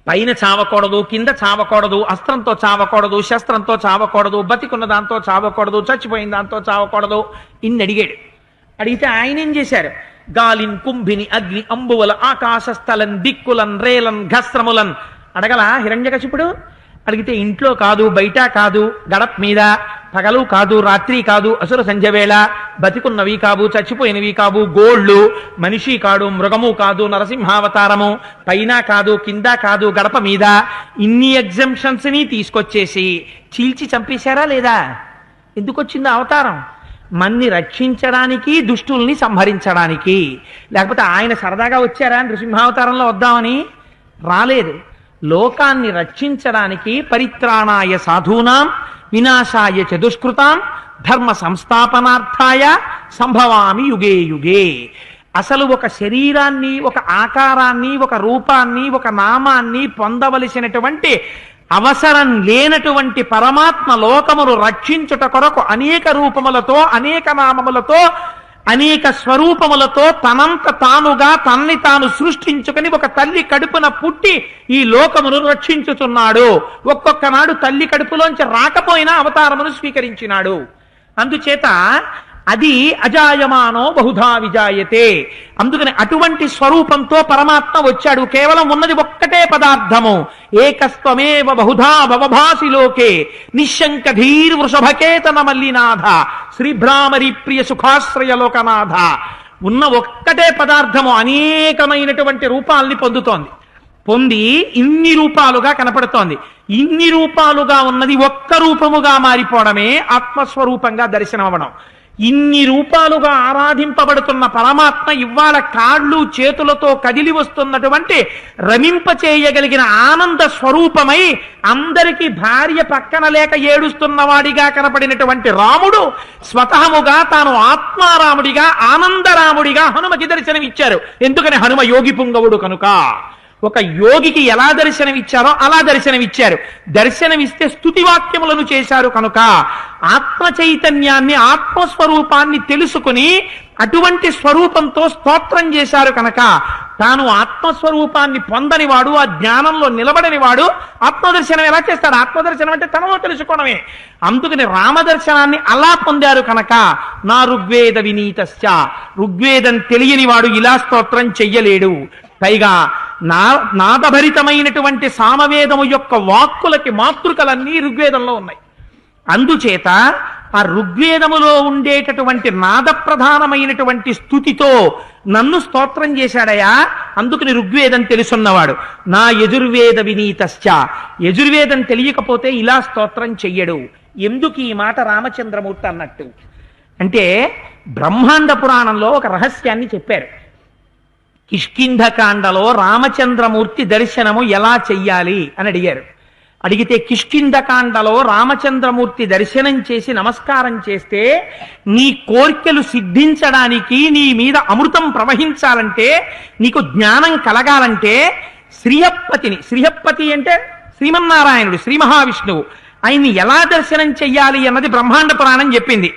పైన చావకూడదు, కింద చావకూడదు, అస్త్రంతో చావకూడదు, శస్త్రంతో చావకూడదు, బతికున్న దాంతో చావకూడదు, చచ్చిపోయిన దాంతో చావకూడదు, ఇన్ని అడిగాడు. అడిగితే ఆయన ఏం చేశారు? గాలిన్ కుంభిని అగ్ని అంబువల ఆకాశస్థలన్ దిక్కులన్ రేలన్ ఘస్త్రములన్ అడగల హిరణ్యకశిపుడు? అడిగితే ఇంట్లో కాదు, బయట కాదు, గడప మీద, పగలు కాదు, రాత్రి కాదు, అసుర సంధ్యవేళ, బతికున్నవి కావు, చచ్చిపోయినవి కావు, గోళ్ళు, మనిషి కాడు, మృగము కాదు, నరసింహావతారము, పైన కాదు, కింద కాదు, గడప మీద, ఇన్ని ఎగ్జంప్షన్స్ ని తీసుకొచ్చేసి చీల్చి చంపేశారా లేదా? ఎందుకు వచ్చింది అవతారం? మన్ని రక్షించడానికి, దుష్టుల్ని సంహరించడానికి. లేకపోతే ఆయన సరదాగా వచ్చారా నృసింహావతారంలో వద్దామని? రాలేదు. లోకాన్ని రక్షించడానికి, పరిత్రాణాయ సాధూనాం వినాశాయ చ దుష్కృతాం ధర్మ సంస్థాపనార్థాయ సంభవామి యుగే యుగే. అసలు ఒక శరీరాన్ని, ఒక ఆకారాన్ని, ఒక రూపాన్ని, ఒక నామాన్ని పొందవలసినటువంటి అవసరం లేనటువంటి పరమాత్మ లోకమును రక్షించుట కొరకు అనేక రూపములతో, అనేక నామములతో, అనేక స్వరూపములతో తనంత తానుగా తనని తాను సృష్టించుకుని ఒక తల్లి కడుపున పుట్టి ఈ లోకమును రక్షించుతున్నాడు. ఒక్కొక్క నాడు తల్లి కడుపులోంచి రాకపోయినా అవతారమును స్వీకరించినాడు. అందుచేత అది అజాయమానో బహుధా విజాయతే. అందుకని అటువంటి స్వరూపంతో పరమాత్మ వచ్చాడు. కేవలం ఉన్నది ఒక్కటే పదార్థము. ఏకస్త్వమేవ బహుధా భవభాసి లోకే నిశంక ధీర్ వృషభకేతన మల్లినాథ శ్రీభ్రామరి ప్రియ సుఖాశ్రయ లోకనాథ. ఉన్న ఒక్కటే పదార్థము అనేకమైనటువంటి రూపాల్ని పొంది ఇన్ని రూపాలుగా కనపడుతోంది. ఇన్ని రూపాలుగా ఉన్నది ఒక్క రూపముగా మారిపోవడమే ఆత్మస్వరూపంగా దర్శనం అవ్వడం. ఇన్ని రూపాలుగా ఆరాధింపబడుతున్న పరమాత్మ ఇవాళ కాళ్ళు చేతులతో కదిలి వస్తున్నటువంటి రమింప చేయగలిగిన ఆనంద స్వరూపమై అందరికీ భార్య పక్కన లేక ఏడుస్తున్నవాడిగా కనపడినటువంటి రాముడు స్వతహముగా తాను ఆత్మారాముడిగా, ఆనందరాముడిగా హనుమకి దర్శనమిచ్చారు. ఎందుకని? హనుమ యోగి పుంగవుడు కనుక. ఒక యోగికి ఎలా దర్శనమిచ్చారో అలా దర్శనమిచ్చారు. దర్శనమిస్తే స్తుతివాక్యములను చేశారు కనుక ఆత్మ చైతన్యాన్ని, ఆత్మస్వరూపాన్ని తెలుసుకుని అటువంటి స్వరూపంతో స్తోత్రం చేశారు కనుక తాను ఆత్మస్వరూపాన్ని పొందనివాడు, ఆ జ్ఞానంలో నిలబడనివాడు ఆత్మదర్శనం ఎలా చేస్తాడు? ఆత్మదర్శనం అంటే తనలో తెలుసుకోవడమే. అందుకని రామదర్శనాన్ని అలా పొందారు కనుక నా ఋగ్వేద వినీతశ్చ, ఋగ్వేదం తెలియనివాడు ఇలా స్తోత్రం చెయ్యలేడు. పైగా నాదభరితమైనటువంటి సామవేదము యొక్క వాక్కులకి మాతృకలన్నీ ఋగ్వేదంలో ఉన్నాయి. అందుచేత ఆ ఋగ్వేదములో ఉండేటటువంటి నాదప్రధానమైనటువంటి స్థుతితో నన్ను స్తోత్రం చేశాడయా. అందుకని ఋగ్వేదం తెలుసున్నవాడు. నా యజుర్వేద వినీతశ్చ, యజుర్వేదం తెలియకపోతే ఇలా స్తోత్రం చెయ్యడు. ఎందుకు ఈ మాట రామచంద్రమూర్తి అన్నట్టు అంటే, బ్రహ్మాండ పురాణంలో ఒక రహస్యాన్ని చెప్పారు. కిష్కింధకాండలో రామచంద్రమూర్తి దర్శనము ఎలా చెయ్యాలి అని అడిగారు. అడిగితే కిష్కింధకాండలో రామచంద్రమూర్తి దర్శనం చేసి నమస్కారం చేస్తే నీ కోర్కెలు సిద్ధించడానికి, నీ మీద అమృతం ప్రవహించాలంటే, నీకు జ్ఞానం కలగాలంటే శ్రీహప్పతి అంటే శ్రీమన్నారాయణుడు, శ్రీ మహావిష్ణువు, ఆయన్ని ఎలా దర్శనం చెయ్యాలి అన్నది బ్రహ్మాండ పురాణం చెప్పింది.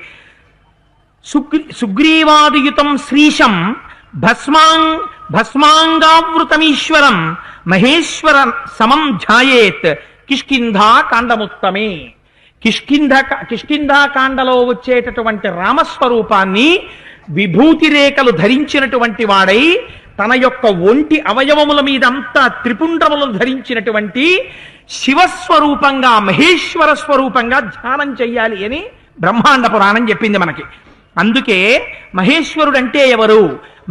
సుగ్రీవాదియుతం శ్రీశం భస్మాంగావృతమీశ్వరం మహేశ్వర సమం ధ్యాయేత్ కిష్కింధా కాండముత్తమే. కిష్కింధాకాండలో వచ్చేటటువంటి రామస్వరూపాన్ని విభూతి రేఖలు ధరించినటువంటి వాడై తన యొక్క ఒంటి అవయవముల మీద అంతా త్రిపుండ్రములను ధరించినటువంటి శివస్వరూపంగా, మహేశ్వర స్వరూపంగా ధ్యానం చెయ్యాలి అని బ్రహ్మాండ పురాణం చెప్పింది మనకి. అందుకే మహేశ్వరుడు అంటే ఎవరు,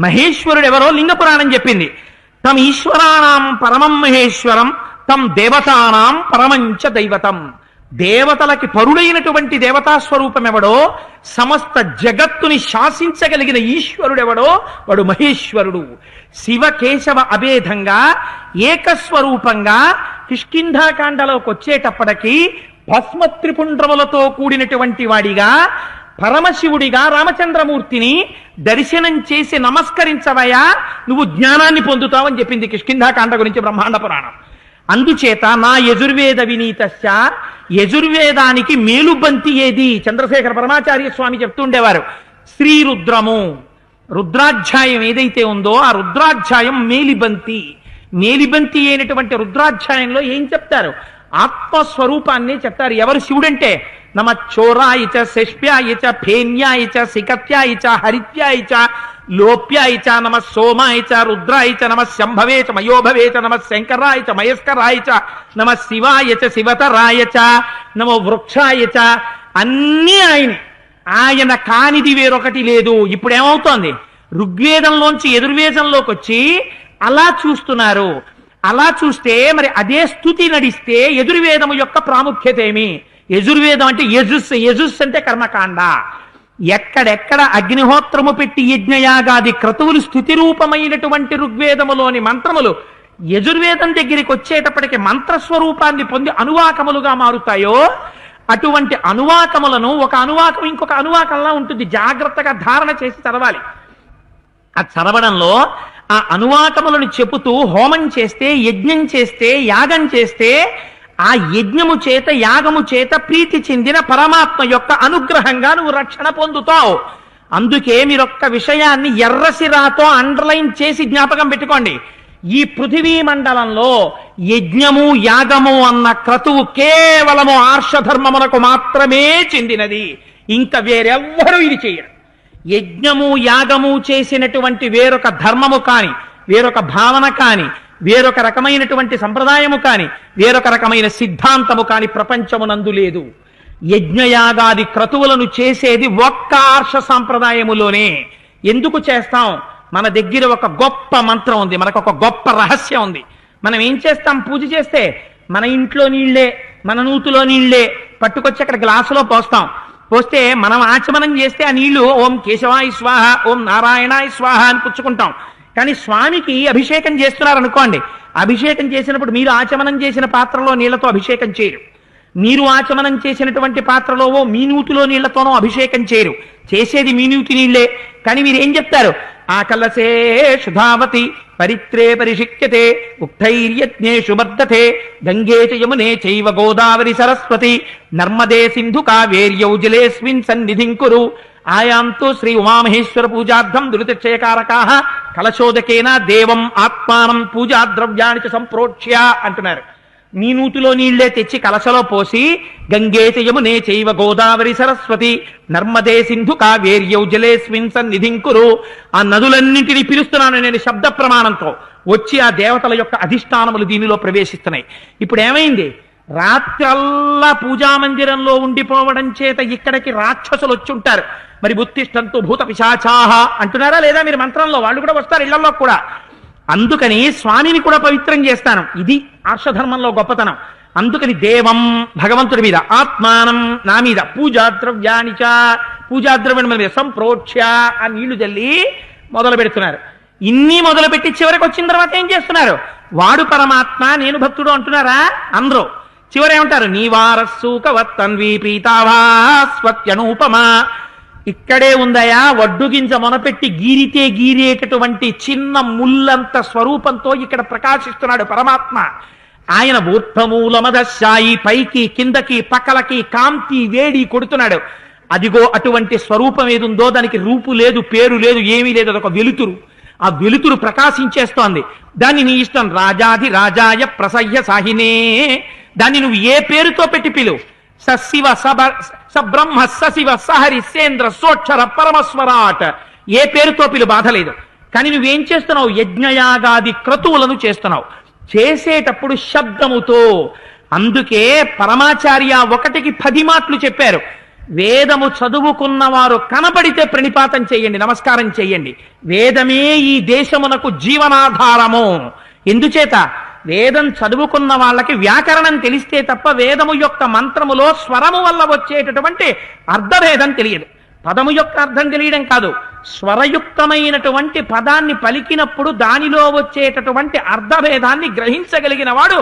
మహేశ్వరుడు ఎవరో లింగ పురాణం చెప్పింది. తం ఈశ్వరాణం పరమం మహేశ్వరం తం దేవతానాం పరమంచ దైవతం. దేవతలకి పరుడైనటువంటి దేవతాస్వరూపం ఎవడో, సమస్త జగత్తుని శాసించగలిగిన ఈశ్వరుడెవడో వాడు మహేశ్వరుడు. శివ కేశవ అభేదంగా ఏకస్వరూపంగా కిష్కింధాకాండలోకి వచ్చేటప్పటికీ భస్మత్రిపుండ్రములతో కూడినటువంటి వాడిగా పరమశివుడిగా రామచంద్రమూర్తిని దర్శనం చేసి నమస్కరించవయా, నువ్వు జ్ఞానాన్ని పొందుతావని చెప్పింది కిష్కింధాకాండ గురించి బ్రహ్మాండ పురాణం. అందుచేత నా యజుర్వేద వినీతస్య, యజుర్వేదానికి మేలుబంతి ఏది? చంద్రశేఖర పరమాచార్య స్వామి చెప్తుండేవారు, శ్రీరుద్రము, రుద్రాధ్యాయం ఏదైతే ఉందో ఆ రుద్రాధ్యాయం మేలిబంతి. మేలిబంతి అయినటువంటి రుద్రాధ్యాయంలో ఏం చెప్తారు? ఆత్మస్వరూపాన్ని చెప్తారు. ఎవరు శివుడంటే? నమ చోరాయిచ శష్ప్యాయిచ ఫేన్యాయిచ సికత్యాయిచ హరిత్యాయిచ లోప్యాయిచ నమ సోమాయిచ రుద్రాయిచ నమ శంభవేచ మయోభవేచ నమ శంకరాయచ మయస్కరాయచ నమ శివాయచ శివతరాయచ నమ వృక్షాయచ. అన్నీ ఆయన కానిది వేరొకటి లేదు. ఇప్పుడు ఏమవుతోంది? ఋగ్వేదంలోంచి యజుర్వేదంలోకి వచ్చి అలా చూస్తున్నారు. అలా చూస్తే మరి అదే స్థుతి నడిస్తే యజుర్వేదము యొక్క ప్రాముఖ్యత ఏమి? యజుర్వేదం అంటే యజుస్ అంటే కర్మకాండ. ఎక్కడెక్కడ అగ్నిహోత్రము పెట్టి యజ్ఞయాగాది క్రతువులు స్థుతి రూపమైనటువంటి ఋగ్వేదములోని మంత్రములు యజుర్వేదం దగ్గరికి వచ్చేటప్పటికి మంత్రస్వరూపాన్ని పొంది అనువాకములుగా మారుతాయో, అటువంటి అనువాకములను ఒక అనువాకం ఇంకొక అనువాకంలా ఉంటుంది. జాగ్రత్తగా ధారణ చేసి చదవాలి. ఆ చదవడంలో ఆ అనువాకములను చెబుతూ హోమం చేస్తే, యజ్ఞం చేస్తే, యాగం చేస్తే ఆ యజ్ఞము చేత యాగము చేత ప్రీతి చెందిన పరమాత్మ యొక్క అనుగ్రహంగా నువ్వు రక్షణ పొందుతావు. అందుకే మీరొక్క విషయాన్ని ఎర్రసిరాతో అండర్లైన్ చేసి జ్ఞాపకం పెట్టుకోండి. ఈ పృథివీ మండలంలో యజ్ఞము యాగము అన్న క్రతువు కేవలము ఆర్షధర్మమునకు మాత్రమే చెందినది. ఇంకా వేరెవ్వరూ ఇది చేయరు. యజ్ఞము యాగము చేసినటువంటి వేరొక ధర్మము కాని, వేరొక భావన కాని, వేరొక రకమైనటువంటి సంప్రదాయము కాని, వేరొక రకమైన సిద్ధాంతము కాని ప్రపంచమునందు లేదు. యజ్ఞయాగాది క్రతువులను చేసేది ఒక్క ఆర్ష సాంప్రదాయములోనే. ఎందుకు చేస్తాం? మన దగ్గర ఒక గొప్ప మంత్రం ఉంది, మనకు ఒక గొప్ప రహస్యం ఉంది. మనం ఏం చేస్తాం? పూజ చేస్తే మన ఇంట్లో నీళ్లే, మన నూతులో నీళ్లే పట్టుకొచ్చి అక్కడ గ్లాసులో పోస్తాం. పోస్తే మనం ఆచమనం చేస్తే ఆ నీళ్లు ఓం కేశవాయ స్వాహ, ఓం నారాయణాయ స్వాహ అని పుచ్చుకుంటాం. కానీ స్వామికి అభిషేకం చేస్తున్నారనుకోండి, అభిషేకం చేసినప్పుడు మీరు ఆచమనం చేసిన పాత్రలో నీళ్లతో అభిషేకం చేయరు. మీరు ఆచమనం చేసినటువంటి పాత్రలో మీ నూతిలో నీళ్లతోనో అభిషేకం చేయరు. చేసేది మీ నూతి నీళ్లే. కానీ మీరు ఏం చెప్తారు? ఆ కలసే సుధావతి పరిత్రే పరిషిక్యతే ఉక్తైర్యజ్ఞేషు వర్ధతే గంగే చ యమునే చైవ గోదావరి సరస్వతి నర్మదే సింధు కావేర్యౌ జలేస్మిన్ సన్నిధిం కురు ఆయాంతో శ్రీ ఉమామహేశ్వర పూజార్థం దురితక్షయకారకాః కలశోదకేన దేవం ఆత్మానం పూజా ద్రవ్యాన్ని చ సంప్రోక్ష్య అంటున్నారు. నీ నూతిలో నీళ్లే తెచ్చి కలశలో పోసి గంగే చ యమునే చైవ గోదావరి సరస్వతి నర్మదే సింధు కావేర్యౌ జలేస్మిన్ సన్నిధిం కురు. ఆ నదులన్నింటినీ పిలుస్తున్నాను నేను శబ్ద ప్రమాణంతో. వచ్చి ఆ దేవతల యొక్క అధిష్టానములు దీనిలో ప్రవేశిస్తున్నాయి. ఇప్పుడు ఏమైంది? రాత్రల్లా పూజామందిరంలో ఉండిపోవడం చేత ఇక్కడికి రాక్షసులు వచ్చి ఉంటారు. మరి ఉత్తిష్టంతు భూత పిశాచాహ అంటున్నారా లేదా? మీరు మంత్రంలో వాళ్ళు కూడా వస్తారు ఇళ్లలో కూడా. అందుకని స్వామిని కూడా పవిత్రం చేస్తాను. ఇది ఆర్షధర్మంలో గొప్పతనం. అందుకని దేవం భగవంతుడి మీద, ఆత్మానం నా మీద, పూజాద్రవ్యానిచ పూజాద్రవ్యం మీద సంప్రోక్ష్య ఆ నీళ్లు జల్లి మొదలు పెడుతున్నారు. ఇన్ని మొదలుపెట్టి చివరికి వచ్చిన తర్వాత ఏం చేస్తున్నారు? వాడు పరమాత్మ నేను భక్తుడు అంటున్నారా? అందరూ చివరేమంటారు? నీవారస్సూకవత్తన్వీ పీతావా స్వత్యనూపమా. ఇక్కడే ఉందయా, వడ్డుగింజ మొనపెట్టి గీరితే గీరేటటువంటి చిన్న ముల్లంత స్వరూపంతో ఇక్కడ ప్రకాశిస్తున్నాడు పరమాత్మ. ఆయన ఊర్ధ్వమూలమదశాయి, పైకి కిందకి పక్కలకి కాంతి వేడి కొడుతున్నాడు. అదిగో అటువంటి స్వరూపం ఏదుందో దానికి రూపు లేదు, పేరు లేదు, ఏమీ లేదు. అదొక వెలుతురు. ఆ వెలుతురు ప్రకాశించేస్తోంది. దాన్ని నీ ఇష్టం. రాజాది రాజాయ ప్రసహ్య సాహినే, దాన్ని నువ్వు ఏ పేరుతో పెట్టి పిలువు. సశివ సబ్రహ్మ సశివ సహరి సేంద్ర సోక్షర పరమస్వరాట్, ఏ పేరుతో పిలు, బాధ లేదు. కానీ నువ్వేం చేస్తున్నావు? యజ్ఞయాగాది క్రతువులను చేస్తున్నావు. చేసేటప్పుడు శబ్దముతో. అందుకే పరమాచార్య ఒకటికి 10 మాటలు చెప్పారు. వేదము చదువుకున్న వారు కనబడితే ప్రణిపాతం చేయండి, నమస్కారం చేయండి. వేదమే ఈ దేశమునకు జీవనాధారము. ఎందుచేత? వేదం చదువుకున్న వాళ్ళకి వ్యాకరణం తెలిస్తే తప్ప వేదము యొక్క మంత్రములో స్వరము వల్ల వచ్చేటటువంటి అర్థభేదం తెలియదు. పదము యొక్క అర్థం తెలియడం కాదు, స్వరయుక్తమైనటువంటి పదాన్ని పలికినప్పుడు దానిలో వచ్చేటటువంటి అర్థభేదాన్ని గ్రహించగలిగిన వాడు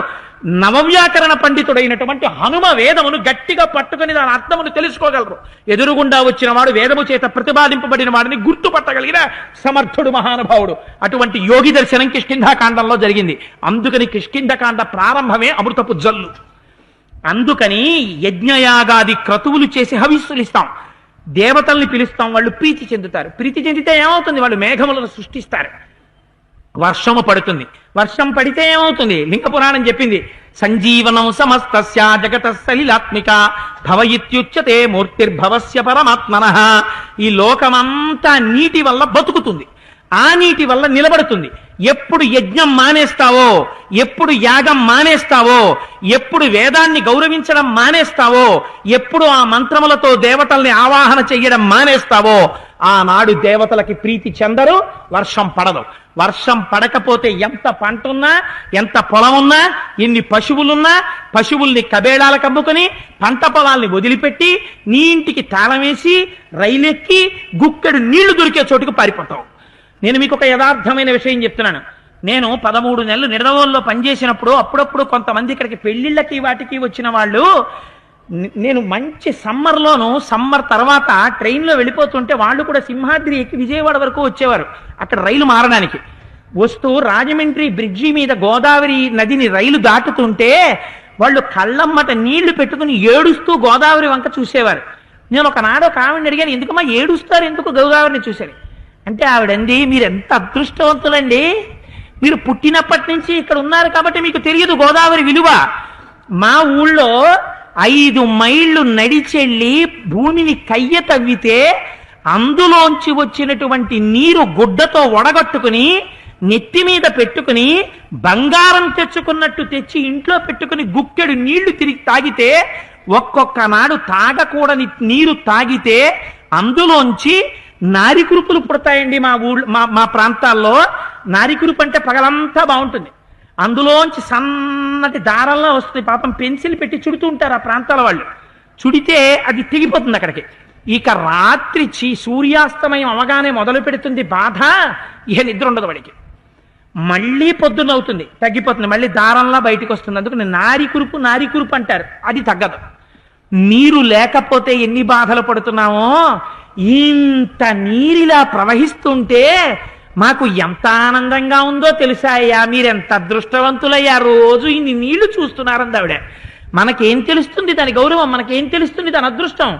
నవవ్యాకరణ పండితుడైనటువంటి హనుమ వేదమును గట్టిగా పట్టుకుని దాని అర్థమును తెలుసుకోగలరు. ఎదురుగుండా వచ్చిన వాడు వేదము చేత ప్రతిపాదింపబడిన వాడిని గుర్తుపట్టగలిగిన సమర్థుడు మహానుభావుడు. అటువంటి యోగి దర్శనం కిష్కింధాకాండంలో జరిగింది. అందుకని కిష్కింధకాండ ప్రారంభమే అమృతపు జల్లు. అందుకని యజ్ఞయాగాది క్రతువులు చేసి హవిస్సులిస్తాం, దేవతల్ని పిలుస్తాం, వాళ్ళు ప్రీతి చెందుతారు. ప్రీతి చెందితే ఏమవుతుంది? వాళ్ళు మేఘములను సృష్టిస్తారు, వర్షము పడుతుంది. వర్షం పడితే ఏమవుతుంది? లింగ పురాణం చెప్పింది, సంజీవనం సమస్తస్య జగత సలిలాత్మిక భవయిత్యుచ్యతే మూర్తిర్భవస్య పరమాత్మనః. ఈ లోకమంతా నీటి వల్ల బతుకుతుంది, ఆ నీటి వల్ల నిలబడుతుంది. ఎప్పుడు యజ్ఞం మానేస్తావో, ఎప్పుడు యాగం మానేస్తావో, ఎప్పుడు వేదాన్ని గౌరవించడం మానేస్తావో, ఎప్పుడు ఆ మంత్రములతో దేవతల్ని ఆవాహన చెయ్యడం మానేస్తావో, ఆనాడు దేవతలకి ప్రీతి చెందరు, వర్షం పడదు. వర్షం పడకపోతే ఎంత పంట ఉన్నా, ఎంత పొలం ఉన్నా, ఎన్ని పశువులున్నా, పశువుల్ని కబేళాలకు అమ్ముకుని పంట పొలాల్ని వదిలిపెట్టి నీ ఇంటికి తాళం వేసి రైలెక్కి గుక్కెడు నీళ్లు దొరికే చోటుకు పారిపోతావు. నేను మీకు ఒక యథార్థమైన విషయం చెప్తున్నాను. నేను 13 నెలలు నిడదవోల్లో పనిచేసినప్పుడు అప్పుడప్పుడు కొంతమంది ఇక్కడికి పెళ్లిళ్ళకి వాటికి వచ్చిన వాళ్ళు, నేను మంచి సమ్మర్ తర్వాత ట్రైన్లో వెళ్ళిపోతుంటే వాళ్ళు కూడా సింహాద్రి ఎక్కి విజయవాడ వరకు వచ్చేవారు అక్కడ రైలు మారడానికి. వస్తూ రాజమండ్రి బ్రిడ్జి మీద గోదావరి నదిని రైలు దాటుతుంటే వాళ్ళు కళ్ళమ్మట నీళ్లు పెట్టుకుని ఏడుస్తూ గోదావరి వంక చూసేవారు. నేను ఒకనాడు ఒక ఆవిడని అడిగాను, ఎందుకమ్మా ఏడుస్తారు, ఎందుకు గోదావరిని చూశాను అంటే ఆవిడంది, మీరు ఎంత అదృష్టవంతులండి, మీరు పుట్టినప్పటి నుంచి ఇక్కడ ఉన్నారు కాబట్టి మీకు తెలియదు గోదావరి విలువ. మా ఊళ్ళో 5 మైళ్ళు నడిచెళ్ళి భూమిని కయ్య తవ్వితే అందులోంచి వచ్చినటువంటి నీరు గుడ్డతో వడగట్టుకుని నెత్తి మీద పెట్టుకుని బంగారం తెచ్చుకున్నట్టు తెచ్చి ఇంట్లో పెట్టుకుని గుక్కెడు నీళ్లు తిరిగి తాగితే, ఒక్కొక్క నాడు తాగకూడని నీరు తాగితే అందులోంచి నారికురుపులు పుడతాయండి. మా ప్రాంతాల్లో నారికురుపు అంటే పగలంతా బాగుంటుంది, అందులోంచి సన్నటి దారంలో వస్తుంది. పాపం పెన్సిల్ పెట్టి చుడుతూ ఉంటారు ఆ ప్రాంతాల వాళ్ళు, చుడితే అది తెగిపోతుంది అక్కడికి. ఇక రాత్రి సూర్యాస్తమయం అవగానే మొదలు పెడుతుంది బాధ, ఇక నిద్ర ఉండదు వాడికి. మళ్ళీ పొద్దున్నవుతుంది, తగ్గిపోతుంది, మళ్ళీ దారంలా బయటకు వస్తుంది. అందుకని నారికురుపు అంటారు, అది తగ్గదు. నీరు లేకపోతే ఎన్ని బాధలు పడుతున్నామో, ఇంత నీరిలా ప్రవహిస్తుంటే మాకు ఎంత ఆనందంగా ఉందో తెలుసా అయ్యా, మీరెంత అదృష్టవంతులయ్యా, రోజు ఇన్ని నీళ్లు చూస్తున్నారంది ఆవిడ. మనకేం తెలుస్తుంది దాని గౌరవం, మనకేం తెలుస్తుంది దాని అదృష్టం.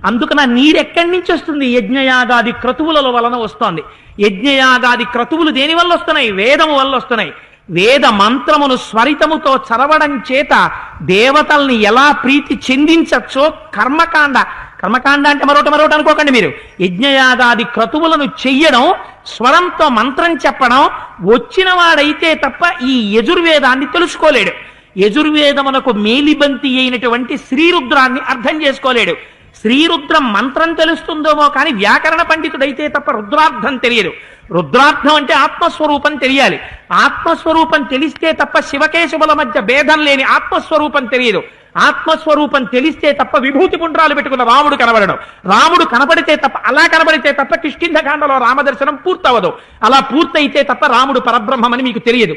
అందుకని ఆ నీరు ఎక్కడి నుంచి వస్తుంది? యజ్ఞయాగాది క్రతువుల వలన వస్తోంది. యజ్ఞయాగాది క్రతువులు దేని వల్ల వస్తున్నాయి? వేదము వల్ల వస్తున్నాయి. వేద మంత్రమును స్వరితముతో చదవడం చేత దేవతల్ని ఎలా ప్రీతి చెందించచ్చో కర్మకాండ అంటే మరొకటి అనుకోకండి మీరు. యజ్ఞయాగాది క్రతువులను చెయ్యడం, స్వరంతో మంత్రం చెప్పడం వచ్చిన వాడైతే తప్ప ఈ యజుర్వేదాన్ని తెలుసుకోలేడు. యజుర్వేదమునకు మేలిబంతి అయినటువంటి శ్రీరుద్రాన్ని అర్థం చేసుకోలేడు. శ్రీరుద్రం మంత్రం తెలుస్తుందేమో కానీ వ్యాకరణ పండితుడైతే తప్ప రుద్రార్థం తెలియదు. రుద్రార్థం అంటే ఆత్మస్వరూపం తెలియాలి. ఆత్మస్వరూపం తెలిస్తే తప్ప శివకేశవుల మధ్య భేదం లేని ఆత్మస్వరూపం తెలియదు. ఆత్మస్వరూపం తెలిస్తే తప్ప విభూతి పుండ్రాలు పెట్టుకున్న రాముడు కనబడడు. రాముడు అలా కనబడితే తప్ప కిష్కింధకాండలో రామదర్శనం పూర్తవదు. అలా పూర్తయితే తప్ప రాముడు పరబ్రహ్మమని మీకు తెలియదు.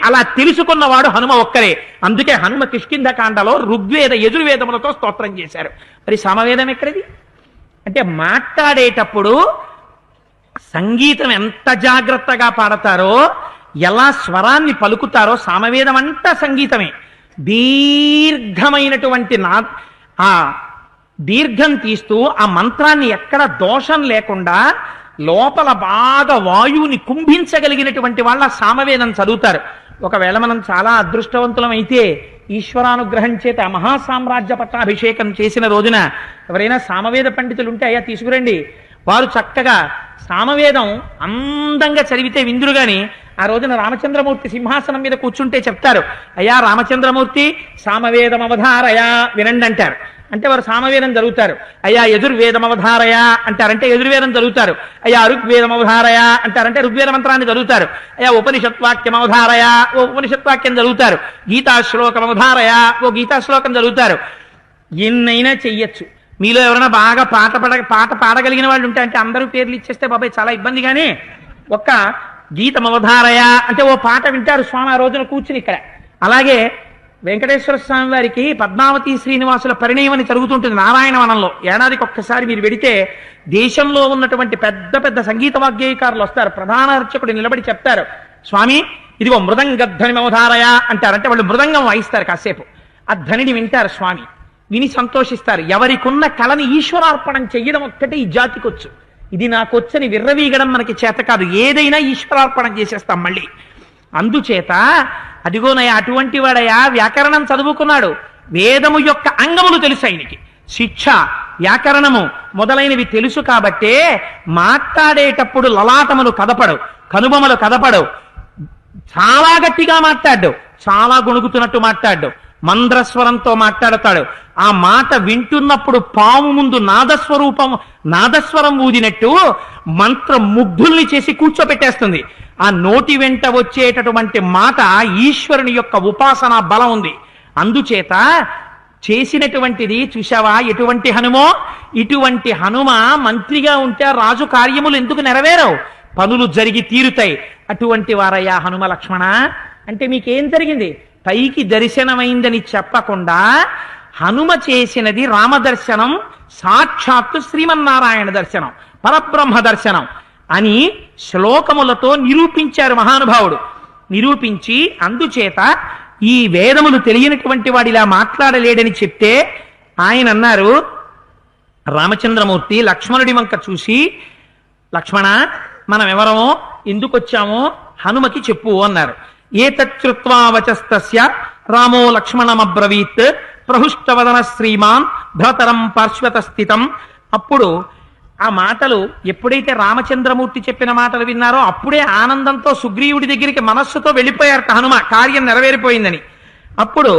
అలా తెలుసుకున్నవాడు హనుమ ఒక్కరే. అందుకే హనుమ కిష్కింధకాండలో ఋగ్వేద యజుర్వేదములతో స్తోత్రం చేశారు. మరి సామవేదం ఎక్కడిది అంటే, మాట్లాడేటప్పుడు సంగీతం ఎంత జాగ్రత్తగా పాడతారో, ఎలా స్వరాన్ని పలుకుతారో, సామవేదం అంతా సంగీతమే. దీర్ఘమైనటువంటి ఆ దీర్ఘం తీస్తూ ఆ మంత్రాన్ని ఎక్కడ దోషం లేకుండా లోపల బాగా వాయువుని కుంభించగలిగినటువంటి వాళ్ళ సామవేదం చదువుతారు. ఒకవేళ మనం చాలా అదృష్టవంతులం అయితే ఈశ్వరానుగ్రహం చేత మహాసామ్రాజ్య పట్టాభిషేకం చేసిన రోజున ఎవరైనా సామవేద పండితులు ఉంటే అయ్యా తీసుకురండి, వారు చక్కగా సామవేదం అందంగా చదివితే విందురు గాని ఆ రోజున రామచంద్రమూర్తి సింహాసనం మీద కూర్చుంటే చెప్తారు, అయ్యా రామచంద్రమూర్తి సామవేదం అవధారయా వినండి అంటారు. అంటే వారు సామవేదం చదువుతారు. అయ్యా యజుర్వేదం అవధారయా అంటారంటే యజుర్వేదం చదువుతారు. అయ్యా ఋగ్వేదం అవధారయా అంటారంటే ఋగ్వేద మంత్రాన్ని చదువుతారు. అయ్యా ఉపనిషత్వాక్యం అవధారయా ఓ ఉపనిషత్వాక్యం చదువుతారు. గీతాశ్లోకం అవధారయా ఓ గీతాశ్లోకం చదువుతారు. ఎన్నైనా చెయ్యొచ్చు. మీలో ఎవరైనా బాగా పాట పాడగలిగిన వాళ్ళు ఉంటే, అంటే అందరూ పేర్లు ఇచ్చేస్తే బాబాయ్ చాలా ఇబ్బంది, కానీ ఒక్క గీతమవధారయ అంటే ఓ పాట వింటారు స్వామి ఆ రోజున కూర్చుని ఇక్కడ. అలాగే వెంకటేశ్వర స్వామి వారికి పద్మావతి శ్రీనివాసుల పరిణయమని జరుగుతుంటుంది నారాయణవనంలో. ఏడాదికి ఒక్కసారి మీరు వెడితే దేశంలో ఉన్నటువంటి పెద్ద పెద్ద సంగీత వాగ్గేయకారులు వస్తారు. ప్రధాన అర్చకుడు నిలబడి చెప్తారు, స్వామి ఇదిగో మృదంగధ్వనిమవధారయ అంటారు. అంటే వాళ్ళు మృదంగం వాయిస్తారు కాసేపు, ఆ ధ్వనిని వింటారు స్వామి, విని సంతోషిస్తారు. ఎవరికున్న కళని ఈశ్వరార్పణం చెయ్యడం ఒక్కటే ఈ జాతికొచ్చు. ఇది నాకొచ్చని విర్రవీగడం మనకి చేత కాదు, ఏదైనా ఈశ్వరార్పణం చేసేస్తాం మళ్ళీ. అందుచేత అదిగోనయ్యా అటువంటి వాడయా వ్యాకరణం చదువుకున్నాడు, వేదము యొక్క అంగములు తెలుసు ఆయనకి, శిక్ష వ్యాకరణము మొదలైనవి తెలుసు. కాబట్టే మాట్లాడేటప్పుడు లలాటములు కదపడు, కనుబొమలు కదపడు, చాలా గట్టిగా మాట్లాడు, చాలా గొణుగుతున్నట్టు మాట్లాడు, మంద్రస్వరంతో మాట్లాడతాడు. ఆ మాట వింటున్నప్పుడు పాము ముందు నాదస్వరం ఊదినట్టు మంత్ర ముగ్ధుల్ని చేసి కూర్చోపెట్టేస్తుంది. ఆ నోటి వెంట వచ్చేటటువంటి మాట ఈశ్వరుని యొక్క ఉపాసన బలం ఉంది. అందుచేత చేసినటువంటిది చూశావా ఎటువంటి హనుమో, ఇటువంటి హనుమ మంత్రిగా ఉంటే రాజు కార్యములు ఎందుకు నెరవేరవు, పనులు జరిగి తీరుతాయి. అటువంటి వారయ్యా హనుమ లక్ష్మణ. అంటే మీకేం జరిగింది, పైకి దర్శనమైందని చెప్పకుండా హనుమ చేసినది రామదర్శనం, సాక్షాత్తు శ్రీమన్నారాయణ దర్శనం, పరబ్రహ్మ దర్శనం అని శ్లోకములతో నిరూపించారు మహానుభావుడు. నిరూపించి అందుచేత ఈ వేదములు తెలియనటువంటి వాడు ఇలా మాట్లాడలేడని చెప్తే ఆయన అన్నారు, రామచంద్రమూర్తి లక్ష్మణుడి వంక చూసి, లక్ష్మణ మనం ఎవరమో ఎందుకు వచ్చామో హనుమకి చెప్పు అన్నారు. ఏతచ్చుత్వా వచస్తస్య రామో లక్ష్మణమబ్రవీత్ ప్రహుష్టవదన శ్రీమాన్ భ్రతరం పార్శ్వత స్థితం. అప్పుడు ఆ మాటలు ఎప్పుడైతే రామచంద్రమూర్తి చెప్పిన మాటలు విన్నారో అప్పుడే ఆనందంతో సుగ్రీవుడి దగ్గరికి మనస్సుతో వెళ్ళిపోయారట హనుమ, కార్యం నెరవేరిపోయిందని. అప్పుడు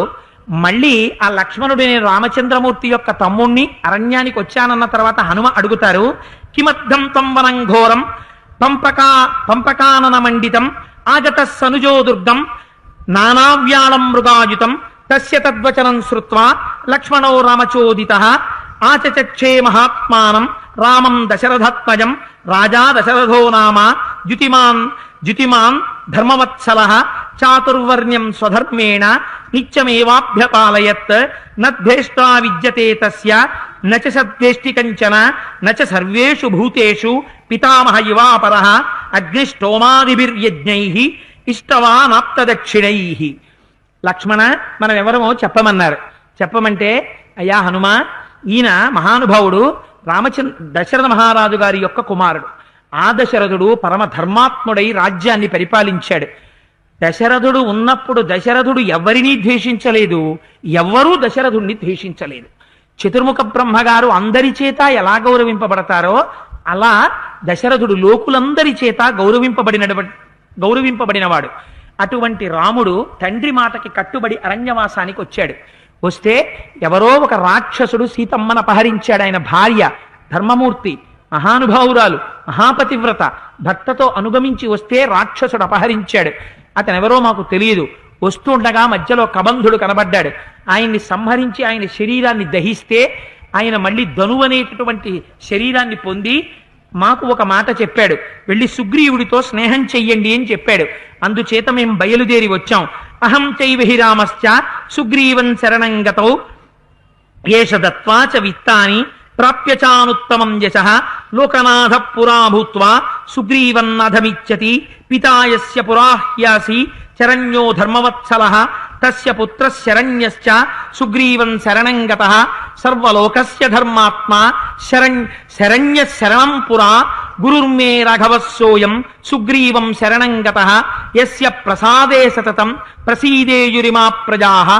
మళ్ళీ ఆ లక్ష్మణుడు నేను రామచంద్రమూర్తి యొక్క తమ్ముణ్ణి అరణ్యానికి వచ్చానన్న తర్వాత హనుమ అడుగుతారు, కిమర్థం తం వనం ఘోరం పంపకానన మండితం ఆగత సనుజో దుర్గం నానావ్యాళం మృగాయుతం తస్య తద్వచనం శ్రుత్వా లక్ష్మణో రామచోదితః ఆచచక్షే మహాత్మానం రామం దశరథాత్మజం రాజా దశరథో నామ ద్యుతిమాన్ ధర్మవత్సలః చాతుర్వర్ణ్యం స్వధర్మేణ నిత్యమేవాభ్యపాలయత్ నద్వేష్టా విద్యతే తస్య నచ సద్వేష్టి కంచన నచ సర్వేషు భూతేషు పితామహ యువాపరః అగ్నిష్టోమాదిభిర్యజ్ఞైః ఇష్టవానాప్తదక్షిణైః. లక్ష్మణ మనం ఎవరమో చెప్పమన్నారు. చెప్పమంటే అయ్యా హనుమ ఈయన మహానుభావుడు దశరథ మహారాజు గారి యొక్క కుమారుడు. ఆ దశరథుడు పరమ ధర్మాత్ముడై రాజ్యాన్ని పరిపాలించాడు. దశరథుడు ఉన్నప్పుడు దశరథుడు ఎవరినీ ద్వేషించలేదు, ఎవ్వరూ దశరథుడిని ద్వేషించలేదు. చతుర్ముఖ బ్రహ్మగారు అందరి చేత ఎలా గౌరవింపబడతారో అలా దశరథుడు లోకులందరి చేత గౌరవింపబడినవాడు. అటువంటి రాముడు తండ్రి మాటకి కట్టుబడి అరణ్యవాసానికి వచ్చాడు. వస్తే ఎవరో ఒక రాక్షసుడు సీతమ్మను అపహరించాడు. ఆయన భార్య ధర్మమూర్తి, మహానుభావురాలు, మహాపతివ్రత, భర్తతో అనుగమించి వస్తే రాక్షసుడు అపహరించాడు. అతనెవరో మాకు తెలియదు. వస్తుండగా మధ్యలో కబంధుడు కనబడ్డాడు. ఆయన్ని సంహరించి ఆయన శరీరాన్ని దహిస్తే ఆయన మళ్ళీ ధనువు అనేటటువంటి శరీరాన్ని పొంది మాకు ఒక మాట చెప్పాడు, వెళ్ళి సుగ్రీవుడితో స్నేహం చెయ్యండి అని చెప్పాడు. అందుచేత మేము బయలుదేరి వచ్చాం. అహం చైవహి రామశ్చ సుగ్రీవన్ శరణంగతౌ ఏష దత్వా చ విత్తాని ప్రాప్యచానుత్తమం యశః లోకనాథ పురా భూత్వా సుగ్రీవన్నధమిచ్చతి పితాయస్య పురాహ్యాసి శరణ్యో ధర్మవత్సలః తస్య పుత్రశరణ్యశ్చ సుగ్రీవం శరణంగతః సర్వలోకస్య ధర్మాత్మా శరణ్య శరణం పురా గురుర్మే రాఘవస్సోయం సుగ్రీవం శరణంగతః యస్య ప్రసాదే సతతం ప్రసీదేయురిమా ప్రజాః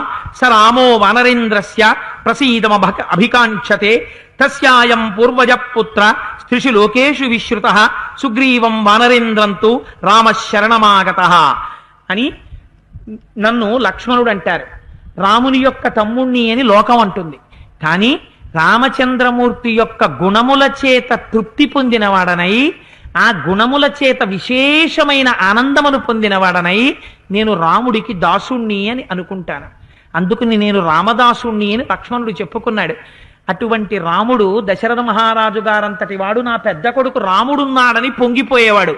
స రామో వానరేంద్రస్య ప్రసీదమభికాంక్షతే తస్యాయం పూర్వజ పుత్ర స్త్రిషు లోకేషు విశ్రుతః సుగ్రీవం వానరేంద్రంతు రామశరణమాగతః అని నన్ను లక్ష్మణుడు అంటారు. రాముని యొక్క తమ్ముణ్ణి అని లోకం అంటుంది. కానీ రామచంద్రమూర్తి యొక్క గుణముల చేత తృప్తి పొందినవాడనై, ఆ గుణముల చేత విశేషమైన ఆనందమును పొందినవాడనై నేను రాముడికి దాసుణ్ణి అని అనుకుంటాను. అందుకని నేను రామదాసుణ్ణి అని లక్ష్మణుడు చెప్పుకున్నాడు. అటువంటి రాముడు దశరథ మహారాజు గారంతటి వాడు నా పెద్ద కొడుకు రాముడున్నాడని పొంగిపోయేవాడు.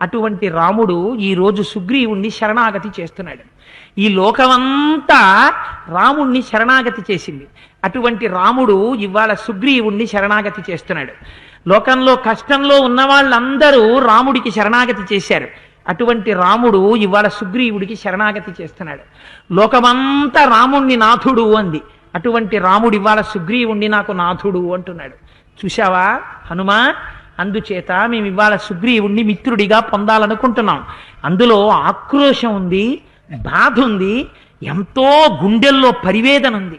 అటువంటి రాముడు ఈ రోజు సుగ్రీవుణ్ణి శరణాగతి చేస్తున్నాడు. ఈ లోకమంతా రాముణ్ణి శరణాగతి చేసింది. అటువంటి రాముడు ఇవాళ సుగ్రీవుణ్ణి శరణాగతి చేస్తున్నాడు. లోకంలో కష్టంలో ఉన్న వాళ్ళందరూ రాముడికి శరణాగతి చేశారు. అటువంటి రాముడు ఇవాళ సుగ్రీవుడికి శరణాగతి చేస్తున్నాడు. లోకమంతా రాముణ్ణి నాథుడు అంది. అటువంటి రాముడు ఇవాళ సుగ్రీవుణ్ణి నాకు నాథుడు అంటున్నాడు. చూశావా హనుమా? అందుచేత మేము ఇవాళ సుగ్రీవుణ్ణి మిత్రుడిగా పొందాలనుకుంటున్నాం. అందులో ఆక్రోశం ఉంది, బాధ ఉంది, ఎంతో గుండెల్లో పరివేదన ఉంది.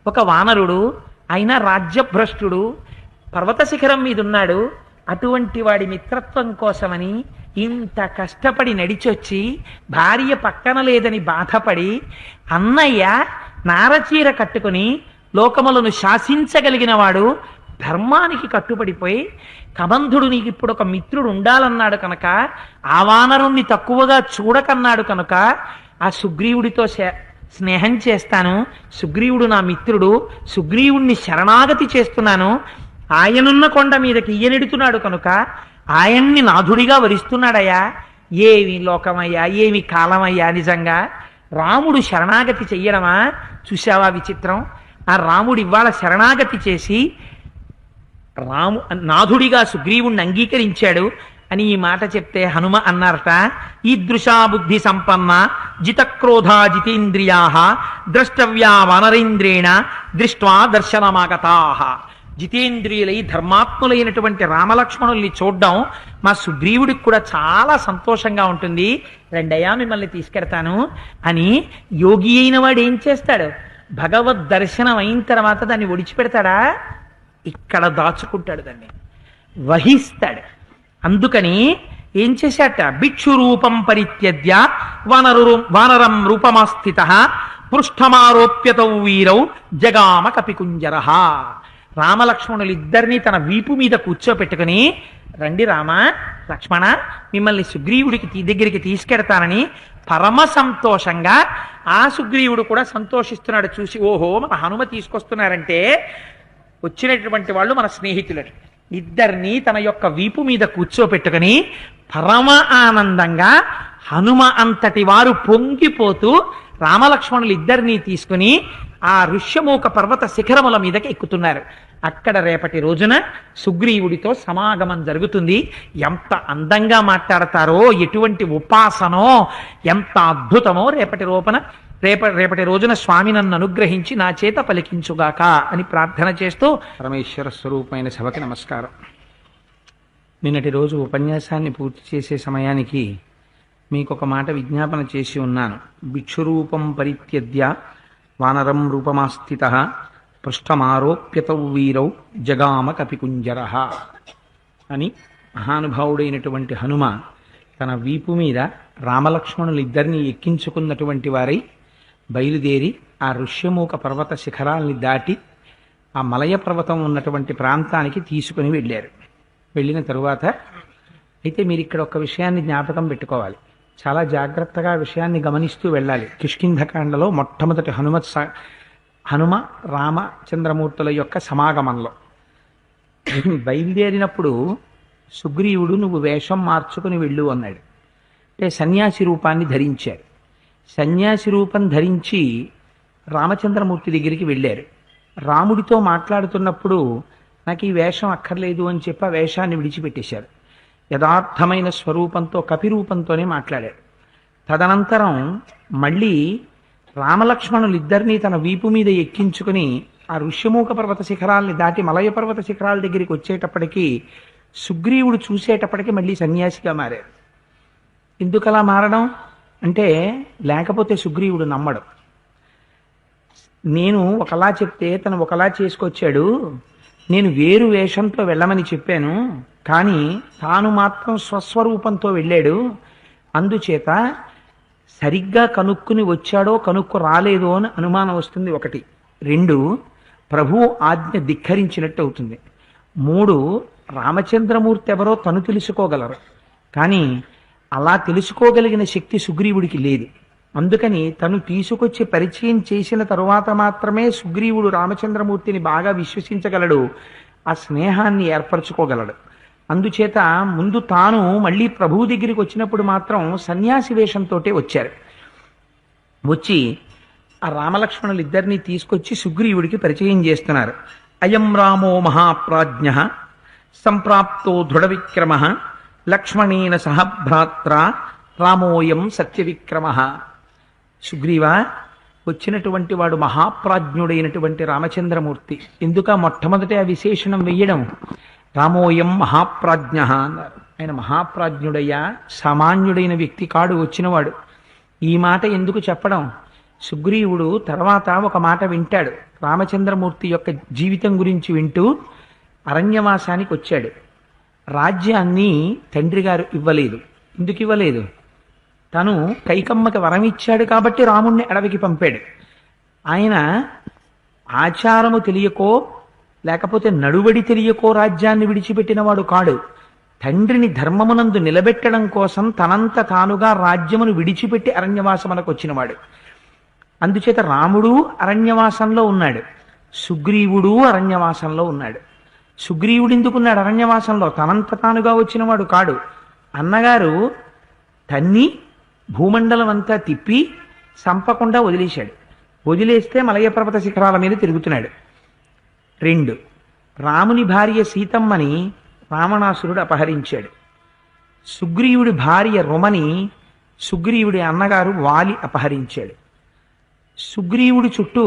ఒక వానరుడు, అయినా రాజ్యభ్రష్టుడు, పర్వత శిఖరం మీద ఉన్నాడు. అటువంటి వాడి మిత్రత్వం కోసమని ఇంత కష్టపడి నడిచొచ్చి భార్య పక్కన లేదని బాధపడి అన్నయ్య నారచీర కట్టుకుని లోకములను శాసించగలిగిన వాడు ధర్మానికి కట్టుబడిపోయి కబంధుడు నీకు ఇప్పుడు ఒక మిత్రుడు ఉండాలన్నాడు కనుక ఆ వానరుణ్ణి తక్కువగా చూడకన్నాడు కనుక ఆ సుగ్రీవుడితో స్నేహం చేస్తాను, సుగ్రీవుడు నా మిత్రుడు, సుగ్రీవుణ్ణి శరణాగతి చేస్తున్నాను, ఆయనున్న కొండ మీదకి ఈయనెడుతున్నాడు కనుక ఆయన్ని నాథుడిగా వరిస్తున్నాడయ్యా. ఏమి లోకమయ్యా, ఏమి కాలమయ్యా! నిజంగా రాముడు శరణాగతి చెయ్యడమా? చూశావా విచిత్రం? ఆ రాముడు ఇవాళ శరణాగతి చేసి నాథుడిగా సుగ్రీవుణ్ణి అంగీకరించాడు అని ఈ మాట చెప్తే హనుమ అన్నారట, ఈదృశా బుద్ధి సంపన్న జితక్రోధా జితేంద్రియా ద్రష్టవ్యా వనరేంద్రేణ దృష్ట్వా దర్శనమాగతాః. జితేంద్రియులై ధర్మాత్ములైనటువంటి రామలక్ష్మణుల్ని చూడడం మా సుగ్రీవుడికి కూడా చాలా సంతోషంగా ఉంటుంది. రెండయ్యా మిమ్మల్ని తీసుకెడతాను అని యోగి అయిన వాడు ఏం చేస్తాడు? భగవద్ దర్శనం అయిన తర్వాత దాన్ని ఒడిచిపెడతాడా? ఇక్కడ దాచుకుంటాడు, దాన్ని వహిస్తాడు. అందుకని ఏం చేశాట? భిక్షు రూపం పరిత్యజ్య వానరం రూపమాస్థిత పృష్ఠమారోప్యతౌ వీరౌ జగామ కపికుంజర. రామలక్ష్మణులు ఇద్దరినీ తన వీపు మీద కూర్చోపెట్టుకుని, రండి రామ లక్ష్మణ, మిమ్మల్ని సుగ్రీవుడికి దగ్గరికి తీసుకెడతానని పరమ సంతోషంగా ఆ సుగ్రీవుడు కూడా సంతోషిస్తున్నాడు. చూసి ఓహో మన హనుమ తీసుకొస్తున్నారంటే వచ్చినటువంటి వాళ్ళు మన స్నేహితులట. ఇద్దరిని తన యొక్క వీపు మీద కూర్చోపెట్టుకుని పరమ ఆనందంగా హనుమ అంతటి వారు పొంగిపోతూ రామలక్ష్మణులు ఇద్దరినీ తీసుకుని ఆ ఋష్యమూక పర్వత శిఖరముల మీదకి ఎక్కుతున్నారు. అక్కడ రేపటి రోజున సుగ్రీవుడితో సమాగమం జరుగుతుంది. ఎంత అందంగా మాట్లాడతారో, ఎటువంటి ఉపాసనో, ఎంత అద్భుతమో రేపటి రోజున స్వామి నన్ను అనుగ్రహించి నా చేత పలికించుగాక అని ప్రార్థన చేస్తూ పరమేశ్వర స్వరూపమైన సభకి నమస్కారం. నిన్నటి రోజు ఉపన్యాసాన్ని పూర్తి చేసే సమయానికి మీకు ఒక మాట విజ్ఞాపన చేసి ఉన్నాను. భిక్షురూపం పరిత్యజ్య వానరం రూపమాస్థిత పృష్ఠమారోప్యతౌ వీరౌ జగామ కపికుంజర అని మహానుభావుడైనటువంటి హనుమ తన వీపు మీద రామలక్ష్మణులు ఇద్దరిని ఎక్కించుకున్నటువంటి వారై బయలుదేరి ఆ ఋష్యమూక పర్వత శిఖరాల్ని దాటి ఆ మలయ పర్వతం ఉన్నటువంటి ప్రాంతానికి తీసుకుని వెళ్ళారు. వెళ్ళిన తరువాత అయితే మీరు ఇక్కడ ఒక విషయాన్ని జ్ఞాపకం పెట్టుకోవాలి, చాలా జాగ్రత్తగా విషయాన్ని గమనిస్తూ వెళ్ళాలి. కిష్కింధకాండలో మొట్టమొదటి హనుమ రామచంద్రమూర్తుల యొక్క సమాగమంలో బయలుదేరినప్పుడు సుగ్రీవుడు నువ్వు వేషం మార్చుకుని వెళ్ళు అన్నాడు. అంటే సన్యాసి రూపాన్ని ధరించారు. సన్యాసి రూపం ధరించి రామచంద్రమూర్తి దగ్గరికి వెళ్ళారు. రాముడితో మాట్లాడుతున్నప్పుడు నాకు ఈ వేషం అక్కర్లేదు అని చెప్పి ఆ వేషాన్ని విడిచిపెట్టేశారు. యథార్థమైన స్వరూపంతో కపిరూపంతోనే మాట్లాడాడు. తదనంతరం మళ్ళీ రామలక్ష్మణులు ఇద్దరినీ తన వీపు మీద ఎక్కించుకుని ఆ ఋష్యమూక పర్వత శిఖరాల్ని దాటి మలయ పర్వత శిఖరాల దగ్గరికి వచ్చేటప్పటికీ సుగ్రీవుడు చూసేటప్పటికి మళ్ళీ సన్యాసిగా మారారు. ఎందుకలా మారడం అంటే, లేకపోతే సుగ్రీవుడు నమ్మడు. నేను ఒకలా చెప్తే తను ఒకలా చేసుకొచ్చాడు, నేను వేరు వేషంతో వెళ్ళమని చెప్పాను, కానీ తాను మాత్రం స్వస్వరూపంతో వెళ్ళాడు, అందుచేత సరిగ్గా కనుక్కుని వచ్చాడో కనుక్కు రాలేదో అని అనుమానం వస్తుంది. ఒకటి. రెండు, ప్రభువు ఆజ్ఞ ధిక్కరించినట్టు అవుతుంది. మూడు, రామచంద్రమూర్తి ఎవరో తను తెలుసుకోగలరు, కానీ అలా తెలుసుకోగలిగిన శక్తి సుగ్రీవుడికి లేదు. అందుకని తను తీసుకొచ్చి పరిచయం చేసిన తరువాత మాత్రమే సుగ్రీవుడు రామచంద్రమూర్తిని బాగా విశ్వసించగలడు, ఆ స్నేహాన్ని ఏర్పరచుకోగలడు. అందుచేత ముందు తాను మళ్ళీ ప్రభువు దగ్గరికి వచ్చినప్పుడు మాత్రం సన్యాసి వేషంతో వచ్చారు. వచ్చి ఆ రామలక్ష్మణులు ఇద్దరినీ తీసుకొచ్చి సుగ్రీవుడికి పరిచయం చేస్తున్నారు. అయం రామో మహాప్రాజ్ఞ సంప్రాప్తో దృఢ విక్రమ లక్ష్మణేన సహ భ్రాత్ర రామోయం సత్యవిక్రమ. సుగ్రీవ, వచ్చినటువంటి వాడు మహాప్రాజ్ఞుడైనటువంటి రామచంద్రమూర్తి. ఎందుక మొట్టమొదటి ఆ విశేషణం వెయ్యడం? రామోయం మహాప్రాజ్ఞ అన్నారు. ఆయన మహాప్రాజ్ఞుడయ్యా, సామాన్యుడైన వ్యక్తి కాడు వచ్చినవాడు. ఈ మాట ఎందుకు చెప్పడం? సుగ్రీవుడు తర్వాత ఒక మాట వింటాడు. రామచంద్రమూర్తి యొక్క జీవితం గురించి వింటూ అరణ్యవాసానికి వచ్చాడు. రాజ్యాన్ని తండ్రి గారు ఇవ్వలేదు. ఎందుకు ఇవ్వలేదు? తను కైకమ్మకి వరం ఇచ్చాడు కాబట్టి రాముణ్ణి అడవికి పంపాడు. ఆయన ఆచారము తెలియకో లేకపోతే నడువడి తెలియకో రాజ్యాన్ని విడిచిపెట్టినవాడు కాడు. తండ్రిని ధర్మమునందు నిలబెట్టడం కోసం తనంత తానుగా రాజ్యమును విడిచిపెట్టి అరణ్యవాసమునకు వచ్చినవాడు. అందుచేత రాముడు అరణ్యవాసంలో ఉన్నాడు, సుగ్రీవుడు అరణ్యవాసంలో ఉన్నాడు. సుగ్రీవుడు ఎందుకున్నాడు అరణ్యవాసంలో? తనంత తానుగా వచ్చినవాడు కాడు. అన్నగారు తన్ని భూమండలం అంతా తిప్పి సంపకుండా వదిలేశాడు. వదిలేస్తే మలయపర్వత శిఖరాల మీద తిరుగుతున్నాడు. 2, రాముని భార్య సీతమ్మని రావణాసురుడు అపహరించాడు. సుగ్రీవుడి భార్య రుమని సుగ్రీవుడి అన్నగారు వాలి అపహరించాడు. సుగ్రీవుడి చుట్టూ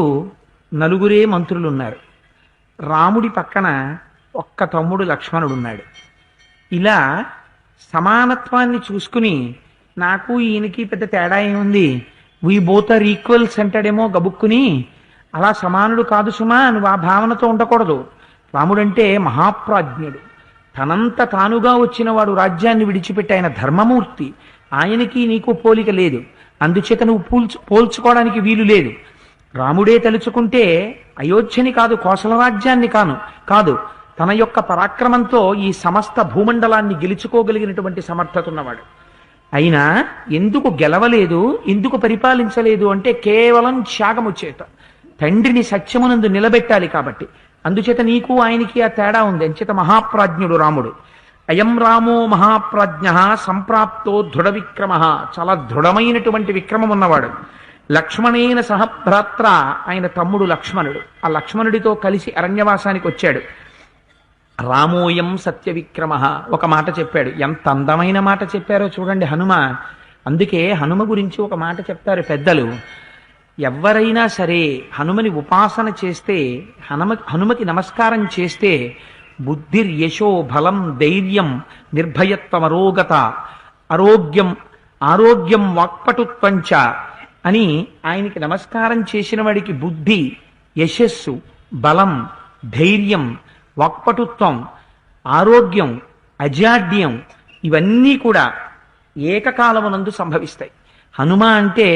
4 మంత్రులున్నారు. రాముడి పక్కన ఒక్క తమ్ముడు లక్ష్మణుడున్నాడు. ఇలా సమానత్వాన్ని చూసుకుని నాకు ఈయనకి పెద్ద తేడా ఏముంది, వీ బోత్ ఆర్ ఈక్వల్స్ అంటాడేమో గబుక్కుని. అలా సమానుడు కాదు సుమా, నువ్వు ఆ భావనతో ఉండకూడదు. రాముడంటే మహాప్రాజ్ఞుడు, తనంత తానుగా వచ్చిన వాడు, రాజ్యాన్ని విడిచిపెట్టి ఆయన ధర్మమూర్తి. ఆయనకి నీకు పోలిక లేదు, అందుచేత నువ్వు పోల్చుకోవడానికి వీలు లేదు. రాముడే తలుచుకుంటే అయోధ్యని కాదు, కోసల రాజ్యాన్ని కాదు తన యొక్క పరాక్రమంతో ఈ సమస్త భూమండలాన్ని గెలుచుకోగలిగినటువంటి సమర్థత ఉన్నవాడు. అయినా ఎందుకు గెలవలేదు, ఎందుకు పరిపాలించలేదు అంటే కేవలం త్యాగము చేత, తండ్రిని సత్యమునందు నిలబెట్టాలి కాబట్టి. అందుచేత నీకు ఆయనకి ఆ తేడా ఉంది. అంచేత మహాప్రాజ్ఞుడు రాముడు. అయం రామో మహాప్రాజ్ఞ సంప్రాప్తో దృఢ విక్రమ, చాలా దృఢమైనటువంటి విక్రమం ఉన్నవాడు. లక్ష్మణేన సహభ్రాత్ర, ఆయన తమ్ముడు లక్ష్మణుడు. ఆ లక్ష్మణుడితో కలిసి అరణ్యవాసానికి వచ్చాడు. రామోయం సత్య విక్రమ, ఒక మాట చెప్పాడు. ఎంత అందమైన మాట చెప్పారో చూడండి హనుమ. అందుకే హనుమ గురించి ఒక మాట చెప్తారు పెద్దలు. ఎవరైనా సరే హనుమని ఉపాసన చేస్తే, హనుమకి నమస్కారం చేస్తే బుద్ధిర్ యశో బలం ధైర్యం నిర్భయత్వం ఆరోగ్యం వాక్పటుత్వంచ అని ఆయనకి నమస్కారం చేసిన వాడికి బుద్ధి, యశస్సు, బలం, ధైర్యం, వాక్పటుత్వం, ఆరోగ్యం, అజాడ్యం ఇవన్నీ కూడా ఏకకాలమునందు సంభవిస్తాయి. హనుమ అంటే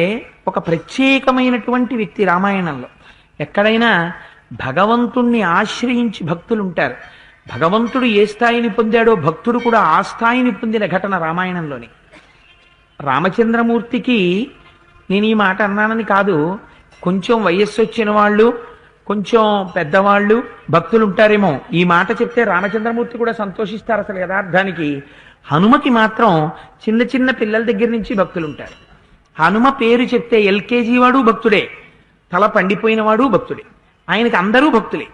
ఒక ప్రత్యేకమైనటువంటి వ్యక్తి. రామాయణంలో ఎక్కడైనా భగవంతుణ్ణి ఆశ్రయించి భక్తులు ఉంటారు. భగవంతుడు ఏ స్థాయిని పొందాడో భక్తుడు కూడా ఆ స్థాయిని పొందిన ఘటన రామాయణంలోని. రామచంద్రమూర్తికి నేను ఈ మాట అన్నానని కాదు, కొంచెం వయస్సు వచ్చిన వాళ్ళు, కొంచెం పెద్దవాళ్ళు భక్తులు ఉంటారేమో. ఈ మాట చెప్తే రామచంద్రమూర్తి కూడా సంతోషిస్తారు. అసలు యథార్థానికి హనుమకి మాత్రం చిన్న చిన్న పిల్లల దగ్గర నుంచి భక్తులు ఉంటారు. హనుమ పేరు చెప్తే ఎల్కేజీ వాడు భక్తుడే, తల పండిపోయిన వాడు భక్తుడే, ఆయనకి అందరూ భక్తులే.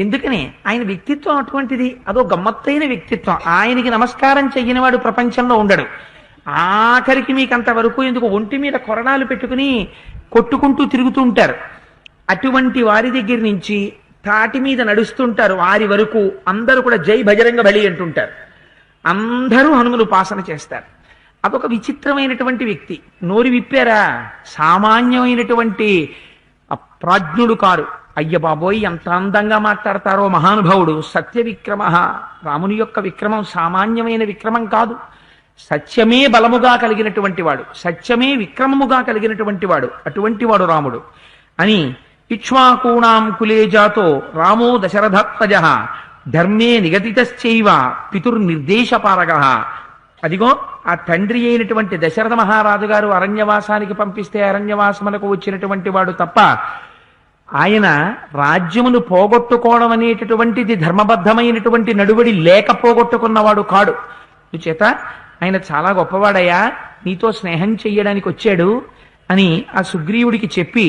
ఎందుకని ఆయన వ్యక్తిత్వం అటువంటిది, అదో గమ్మత్తైన వ్యక్తిత్వం. ఆయనకి నమస్కారం చెయ్యనివాడు ప్రపంచంలో ఉండడు. ఆఖరికి మీకు అంతవరకు ఎందుకు ఒంటి మీద కొరడాలు పెట్టుకుని కొట్టుకుంటూ తిరుగుతూ ఉంటారు. అటువంటి వారి దగ్గర నుంచి తాటి మీద నడుస్తుంటారు వారి వరకు అందరూ కూడా జై బజరంగ బలి అంటుంటారు. అందరూ హనుమను ఉపాసన చేస్తారు. అదొక విచిత్రమైనటువంటి వ్యక్తి. నోరు విప్పారా, సామాన్యమైనటువంటి ప్రాజ్ఞుడు కారు. అయ్య బాబోయ్ ఎంత అందంగా మాట్లాడతారో మహానుభావుడు. సత్య విక్రమ, రాముని యొక్క విక్రమం సామాన్యమైన విక్రమం కాదు. సత్యమే బలముగా కలిగినటువంటి వాడు, సత్యమే విక్రమముగా కలిగినటువంటి వాడు. అటువంటి వాడు రాముడు అని. ఇక్ష్వాకూణాం కులే జాతో రామో దశరథాత్మజ ధర్మే నిగదితశ్చైవ పితుర్నిర్దేశపారగ అదిగో ఆ తండ్రి అయినటువంటి దశరథ మహారాజు గారు అరణ్యవాసానికి పంపిస్తే అరణ్యవాసములకు వచ్చినటువంటి వాడు తప్ప ఆయన రాజ్యమును పోగొట్టుకోవడం అనేటటువంటిది ధర్మబద్ధమైనటువంటి నడువడి లేక పోగొట్టుకున్నవాడు కాడు. చేత ఆయన చాలా గొప్పవాడయ్యా, నీతో స్నేహం చెయ్యడానికి వచ్చాడు అని ఆ సుగ్రీవుడికి చెప్పి,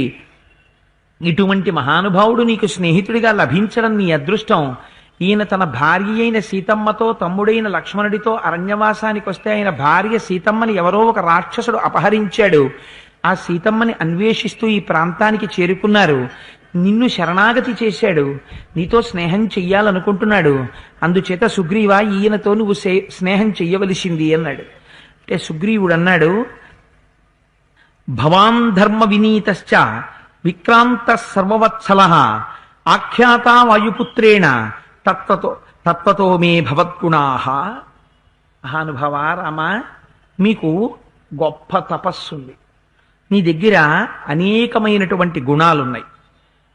ఇటువంటి మహానుభావుడు నీకు స్నేహితుడిగా లభించడం నీ అదృష్టం. ఈయన తన భార్య అయిన సీతమ్మతో తమ్ముడైన లక్ష్మణుడితో అరణ్యవాసానికి వస్తే ఆయన భార్య సీతమ్మని ఎవరో ఒక రాక్షసుడు అపహరించాడు. ఆ సీతమ్మని అన్వేషిస్తూ ఈ ప్రాంతానికి చేరుకున్నారు. నిన్ను శరణాగతి చేశాడు, నీతో స్నేహం చెయ్యాలనుకుంటున్నాడు. అందుచేత సుగ్రీవ, ఈయనతో నువ్వు స్నేహం చెయ్యవలసింది అన్నాడు. అంటే సుగ్రీవుడు అన్నాడు, భవాన్ ధర్మ వినీతశ్చ విక్రాంత సర్వవత్సల ఆఖ్యాత వాయుపుత్రేణ తత్వతో మే భవద్గుణాః. మహానుభావ రామ, మీకు గొప్ప తపస్సుంది, నీ దగ్గర అనేకమైనటువంటి గుణాలున్నాయి,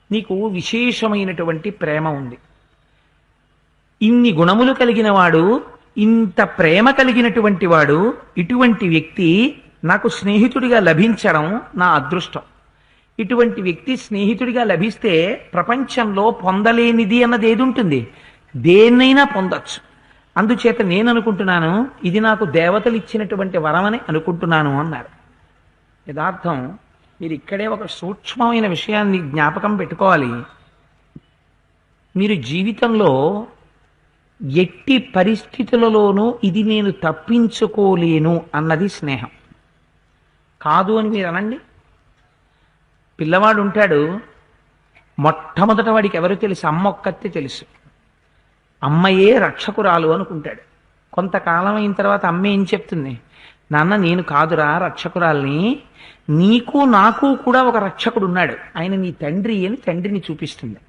నీకు విశేషమైనటువంటి ప్రేమ ఉంది. ఇన్ని గుణములు కలిగిన వాడు, ఇంత ప్రేమ కలిగినటువంటి వాడు, ఇటువంటి వ్యక్తి నాకు స్నేహితుడిగా లభించడం నా అదృష్టం. ఇటువంటి వ్యక్తి స్నేహితుడిగా లభిస్తే ప్రపంచంలో పొందలేనిది అన్నది ఏది ఉంటుంది? దేన్నైనా పొందొచ్చు. అందుచేత నేను అనుకుంటున్నాను, ఇది నాకు దేవతలు ఇచ్చినటువంటి వరమని అనుకుంటున్నాను అన్నారు. యథార్థం మీరు ఇక్కడే ఒక సూక్ష్మమైన విషయాన్ని జ్ఞాపకం పెట్టుకోవాలి. మీరు జీవితంలో ఎట్టి పరిస్థితులలోనూ ఇది నేను తప్పించుకోలేను అన్నది స్నేహం కాదు అని మీరు అనండి. పిల్లవాడు ఉంటాడు, మొట్టమొదట వాడికి ఎవరు తెలుసు? అమ్మ ఒక్కతే తెలుసు. అమ్మయే రక్షకురాలు అనుకుంటాడు. కొంతకాలం అయిన తర్వాత అమ్మ ఏం చెప్తుంది? నాన్న, నేను కాదురా రక్షకురాల్ని, నీకు నాకు కూడా ఒక రక్షకుడు ఉన్నాడు, ఆయన నీ తండ్రి అని తండ్రిని చూపిస్తుంది.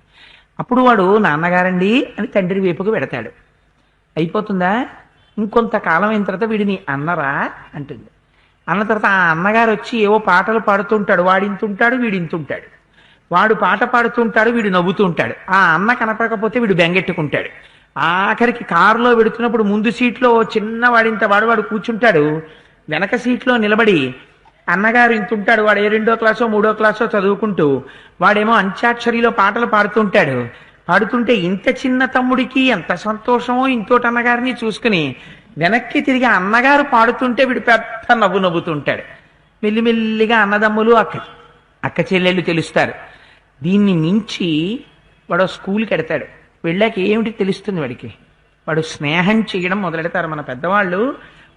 అప్పుడు వాడు నాన్నగారండి అని తండ్రి వైపుకు పెడతాడు. అయిపోతుందా? ఇంకొంతకాలం అయిన తర్వాత వీడిని అన్నరా అంటుంది. అన్న తర్వాత ఆ అన్నగారు వచ్చి ఏవో పాటలు పాడుతుంటాడు, వాడింతుంటాడు వీడింతుంటాడు. వాడు పాట పాడుతుంటాడు, వీడు నవ్వుతుంటాడు. ఆ అన్న కనపడకపోతే వీడు బెంగెట్టుకుంటాడు. ఆఖరికి కారులో వెడుతున్నప్పుడు ముందు సీట్లో చిన్న వాడింత వాడు కూర్చుంటాడు, వెనక సీట్లో నిలబడి అన్నగారు ఇంతుంటాడు, వాడు ఏ 2వ క్లాసో 3వ క్లాసో చదువుకుంటూ వాడేమో అంత్యాక్షరిలో పాటలు పాడుతుంటాడు. పాడుతుంటే ఇంత చిన్న తమ్ముడికి ఎంత సంతోషమో ఇంతోటి అన్నగారిని చూసుకుని వెనక్కి తిరిగి అన్నగారు పాడుతుంటే వీడు పెద్ద నవ్వుతుంటాడు. మెల్లిమెల్లిగా అన్నదమ్ములు అక్క చెల్లెళ్ళు తెలుస్తారు. దీన్ని మించి వాడు స్కూల్కి ఎడతాడు. వెళ్ళాక ఏమిటి తెలుస్తుంది వాడికి? వాడు స్నేహం చేయడం మొదలెడతారు. మన పెద్దవాళ్ళు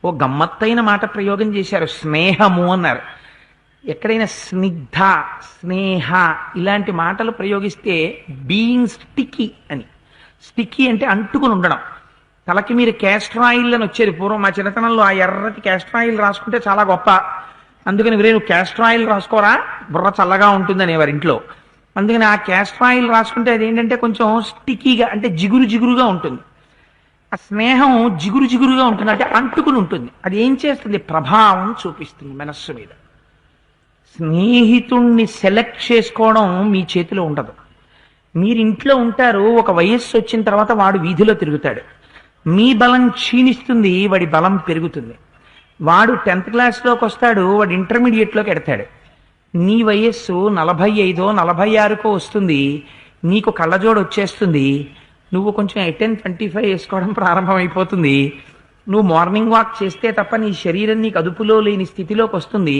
ఓ గమ్మత్తైన మాట ప్రయోగం చేశారు, స్నేహము అన్నారు. ఎక్కడైనా స్నిగ్ధ, స్నేహ ఇలాంటి మాటలు ప్రయోగిస్తే బీయింగ్ స్టిక్కీ అని. స్టిక్కీ అంటే అంటుకుని ఉండడం. తలకి మీరు క్యాస్టర్ ఆయిల్ అని వచ్చేది పూర్వం. మా చిన్నతనంలో ఆ ఎర్రటి క్యాస్టర్ ఆయిల్ రాసుకుంటే చాలా గొప్ప, అందుకని వీరే నువ్వు క్యాస్టర్ ఆయిల్ రాసుకోరా, బుర్ర చల్లగా ఉంటుంది అనేవారు ఇంట్లో. అందుకని ఆ క్యాస్టర్ ఆయిల్ రాసుకుంటే అది ఏంటంటే కొంచెం స్టిక్కీగా, అంటే జిగురుగా ఉంటుంది. ఆ స్నేహం జిగురుగా ఉంటుంది, అంటే అంటుకుని ఉంటుంది. అది ఏం చేస్తుంది? ప్రభావం చూపిస్తుంది మనస్సు మీద. స్నేహితుణ్ణి సెలెక్ట్ చేసుకోవడం మీ చేతిలో ఉండదు. మీరు ఇంట్లో ఉంటారు, ఒక వయస్సు వచ్చిన తర్వాత వాడు వీధిలో తిరుగుతాడు, మీ బలం క్షీణిస్తుంది, వాడి బలం పెరుగుతుంది. వాడు 10th క్లాస్లోకి వస్తాడు, వాడు ఇంటర్మీడియట్లోకి ఎడతాడు. నీ వయస్సు 45, 46కో వస్తుంది, నీకు కళ్ళజోడు వచ్చేస్తుంది, నువ్వు కొంచెం 18-25 వేసుకోవడం ప్రారంభమైపోతుంది. నువ్వు మార్నింగ్ వాక్ చేస్తే తప్ప నీ శరీరం నీకు అదుపులో లేని స్థితిలోకి వస్తుంది.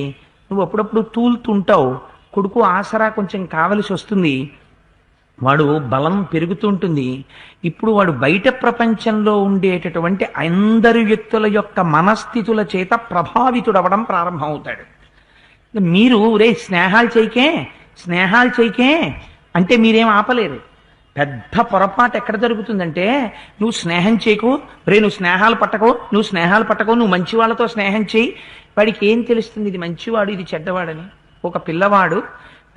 నువ్వు అప్పుడప్పుడు తూలుతుంటావు, కొడుకు ఆసరా కొంచెం కావలసి వస్తుంది, వాడు బలం పెరుగుతుంటుంది. ఇప్పుడు వాడు బయట ప్రపంచంలో ఉండేటటువంటి అందరి వ్యక్తుల యొక్క మనస్థితుల చేత ప్రభావితుడవడం ప్రారంభమవుతాడు. మీరు స్నేహాలు చేయకే అంటే మీరేం ఆపలేరు. పెద్ద పొరపాటు ఎక్కడ జరుగుతుందంటే, నువ్వు స్నేహం చేయకు, నువ్వు స్నేహాలు పట్టకు, నువ్వు మంచి వాళ్ళతో స్నేహం చేయి. వాడికి ఏం తెలుస్తుంది ఇది మంచివాడు ఇది చెడ్డవాడని? ఒక పిల్లవాడు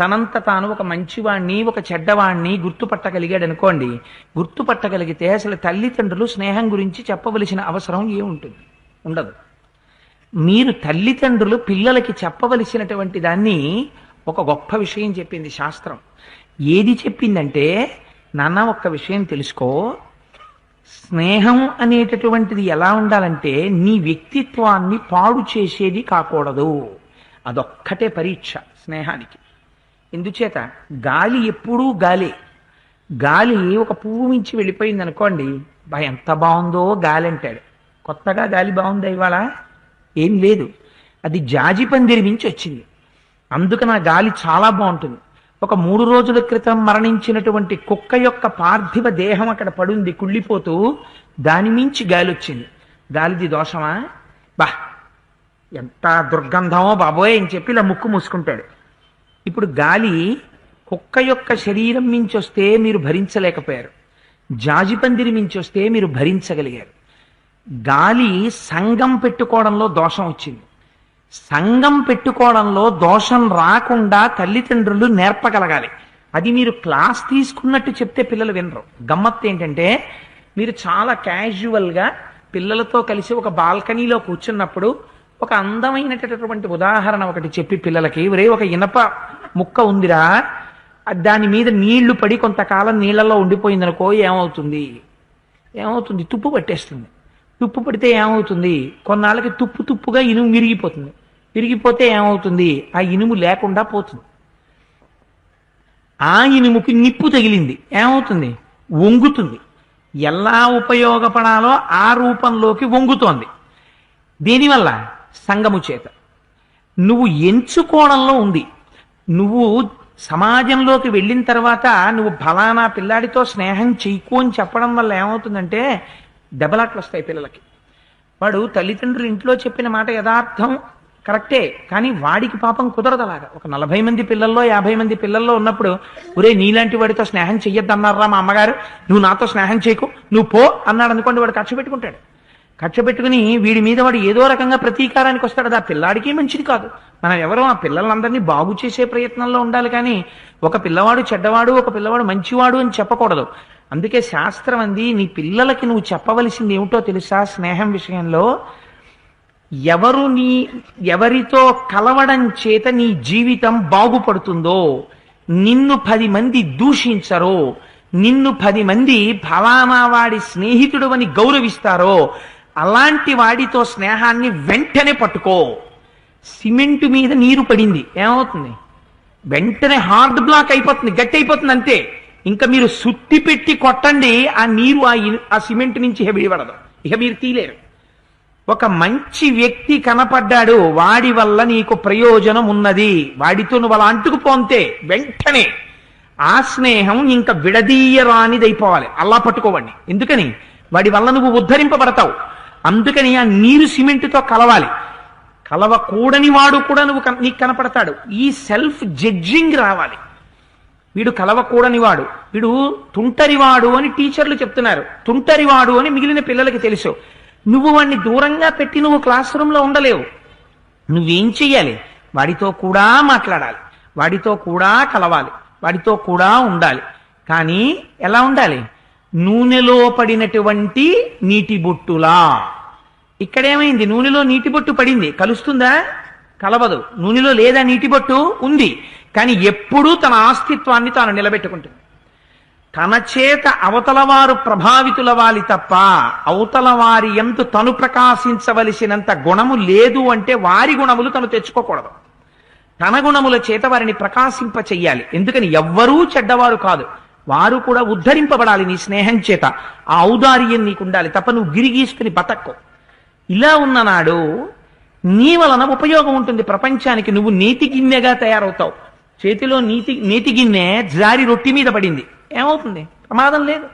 తనంత తాను ఒక మంచివాణ్ణి ఒక చెడ్డవాణ్ణి గుర్తుపట్టగలిగాడు అనుకోండి. గుర్తుపట్టగలిగితే అసలు తల్లిదండ్రులు స్నేహం గురించి చెప్పవలసిన అవసరం ఏముంటుంది? ఉండదు. మీరు తల్లిదండ్రులు పిల్లలకి చెప్పవలసినటువంటి దాన్ని ఒక గొప్ప విషయం చెప్పింది శాస్త్రం. ఏది చెప్పిందంటే, నాన్న ఒక్క విషయం తెలుసుకో, స్నేహం అనేటటువంటిది ఎలా ఉండాలంటే నీ వ్యక్తిత్వాన్ని పాడు చేసేది కాకూడదు. అదొక్కటే పరీక్ష స్నేహానికి. ఎందుచేత గాలి ఎప్పుడూ గాలి. గాలి ఒక పువ్వు మించి వెళ్ళిపోయింది అనుకోండి, బా ఎంత బాగుందో గాలి అంటాడు. కొత్తగా గాలి బాగుందా ఇవాళ? ఏం లేదు. అది జాజి పందిరి మించి వచ్చింది, అందుకని ఆ గాలి చాలా బాగుంటుంది. ఒక 3 రోజుల క్రితం మరణించినటువంటి కుక్క యొక్క పార్థివ దేహం అక్కడ పడుంది కుళ్ళిపోతూ, దాని మించి గాలి వచ్చింది. గాలిది దోషమా? బా ఎంత దుర్గంధమో బాబోయ్ అని చెప్పి ఇలా ముక్కు మూసుకుంటాడు. ఇప్పుడు గాలి కుక్క యొక్క శరీరం మించి వస్తే మీరు భరించలేకపోయారు, జాజి పందిరి మించి వస్తే మీరు భరించగలిగారు. గాలి సంగం పెట్టుకోవడంలో దోషం వచ్చింది. సంగం పెట్టుకోవడంలో దోషం రాకుండా తల్లిదండ్రులు నేర్పగలగాలి. అది మీరు క్లాస్ తీసుకున్నట్టు చెప్తే పిల్లలు వినరు. గమ్మత్తు ఏంటంటే, మీరు చాలా క్యాజువల్గా పిల్లలతో కలిసి ఒక బాల్కనీలో కూర్చున్నప్పుడు ఒక అందమైనటువంటి ఉదాహరణ ఒకటి చెప్పి పిల్లలకి, ఒరే ఒక ఇనప ముక్క ఉందిరా, దాని మీద నీళ్లు పడి కొంతకాలం నీళ్లలో ఉండిపోయిందనుకో ఏమవుతుంది? తుప్పు పట్టేస్తుంది. తుప్పు పడితే ఏమవుతుంది? కొన్నాళ్ళకి తుప్పుగా ఇనుము విరిగిపోతుంది. విరిగిపోతే ఏమవుతుంది? ఆ ఇనుము లేకుండా పోతుంది. ఆ ఇనుముకి నిప్పు తగిలింది, ఏమవుతుంది? వంగుతుంది. ఎలా ఉపయోగపడాలో ఆ రూపంలోకి వంగుతోంది. దీనివల్ల సంగము చేత నువ్వు ఎంచుకోవడంలో ఉంది. నువ్వు సమాజంలోకి వెళ్ళిన తర్వాత నువ్వు ఫలానా పిల్లాడితో స్నేహం చెయ్యకు అని చెప్పడం వల్ల ఏమవుతుందంటే దెబ్బలాట్లు వస్తాయి పిల్లలకి. వాడు తల్లిదండ్రులు ఇంట్లో చెప్పిన మాట యథార్థం కరెక్టే, కానీ వాడికి పాపం కుదరదు. అలాగా ఒక 40 మంది పిల్లల్లో 50 మంది పిల్లల్లో ఉన్నప్పుడు, ఒరే నీలాంటి వాడితో స్నేహం చెయ్యొద్దన్నారా మా అమ్మగారు, నువ్వు నాతో స్నేహం చేయకు, నువ్వు పో అన్నాడు అనుకోండి, వాడు కక్ష పెట్టుకుంటాడు. కక్ష పెట్టుకుని వీడి మీద వాడు ఏదో రకంగా ప్రతీకారానికి వస్తాడు. అది ఆ పిల్లాడికి మంచిది కాదు. మనం ఎవరో ఆ పిల్లలందరినీ బాగు చేసే ప్రయత్నంలో ఉండాలి, కానీ ఒక పిల్లవాడు చెడ్డవాడు, ఒక పిల్లవాడు మంచివాడు అని చెప్పకూడదు. అందుకే శాస్త్రం అంది, నీ పిల్లలకి నువ్వు చెప్పవలసింది ఏమిటో తెలుసా? స్నేహం విషయంలో ఎవరితో కలవడం చేత నీ జీవితం బాగుపడుతుందో, నిన్ను 10 మంది దూషించరో, నిన్ను 10 మంది ఫలానా వాడి స్నేహితుడు అని గౌరవిస్తారో, అలాంటి వాడితో స్నేహాన్ని వెంటనే పట్టుకో. సిమెంటు మీద నీరు పడింది, ఏమవుతుంది? వెంటనే హార్డ్ బ్లాక్ అయిపోతుంది, గట్టి అయిపోతుంది, అంతే. ఇంకా మీరు సుత్తి పెట్టి కొట్టండి, ఆ నీరు ఆ సిమెంట్ నుంచి విడిపడదు, ఇక మీరు తీలేరు. ఒక మంచి వ్యక్తి కనపడ్డాడు, వాడి వల్ల నీకు ప్రయోజనం ఉన్నది, వాడితో నువ్వు అలా అంటుకుపోతే వెంటనే ఆ స్నేహం ఇంకా విడదీయరానిది అయిపోవాలి. అలా పట్టుకోవండి. ఎందుకని? వాడి వల్ల నువ్వు ఉద్ధరింపబడతావు. అందుకని ఆ నీరు సిమెంటుతో కలవాలి. కలవకూడని వాడు కూడా నీకు కనపడతాడు. ఈ సెల్ఫ్ జడ్జింగ్ రావాలి. వీడు కలవకూడని వాడు, వీడు తుంటరివాడు అని టీచర్లు చెప్తున్నారు, తుంటరివాడు అని మిగిలిన పిల్లలకి తెలుసు. నువ్వు వాడిని దూరంగా పెట్టి నువ్వు క్లాస్ రూమ్లో ఉండలేవు. నువ్వేం చెయ్యాలి? వాడితో కూడా మాట్లాడాలి, వాడితో కూడా కలవాలి, వాడితో కూడా ఉండాలి. కానీ ఎలా ఉండాలి? నూనెలో పడినటువంటి నీటి బొట్టులా. ఇక్కడేమైంది? నూనెలో నీటి బొట్టు పడింది, కలుస్తుందా? కలవదు. నూనెలో లేదా నీటి బొట్టు? ఉంది, కానీ ఎప్పుడూ తన ఆస్తిత్వాన్ని తాను నిలబెట్టుకుంటుంది. తన చేత అవతలవారు ప్రభావితులవాలి తప్ప అవతల వారి యందు తను ప్రకాశించవలసినంత గుణము లేదు అంటే వారి గుణములు తను తెచ్చుకోకూడదు. తన గుణముల చేత వారిని ప్రకాశింప చెయ్యాలి. ఎందుకని? ఎవ్వరూ చెడ్డవారు కాదు, వారు కూడా ఉద్ధరింపబడాలి నీ స్నేహం చేత. ఆ ఔదార్యం నీకుండాలి తప్ప నువ్వు గిరిగీసుకుని బతక్కో. ఇలా ఉన్ననాడు నీ వలన ఉపయోగం ఉంటుంది ప్రపంచానికి. నువ్వు నీతి గిన్నెగా తయారవుతావు. చేతిలో నేతి గిన్నె జారి రొట్టె మీద పడింది, ఏమవుతుంది? ప్రమాదం లేదు,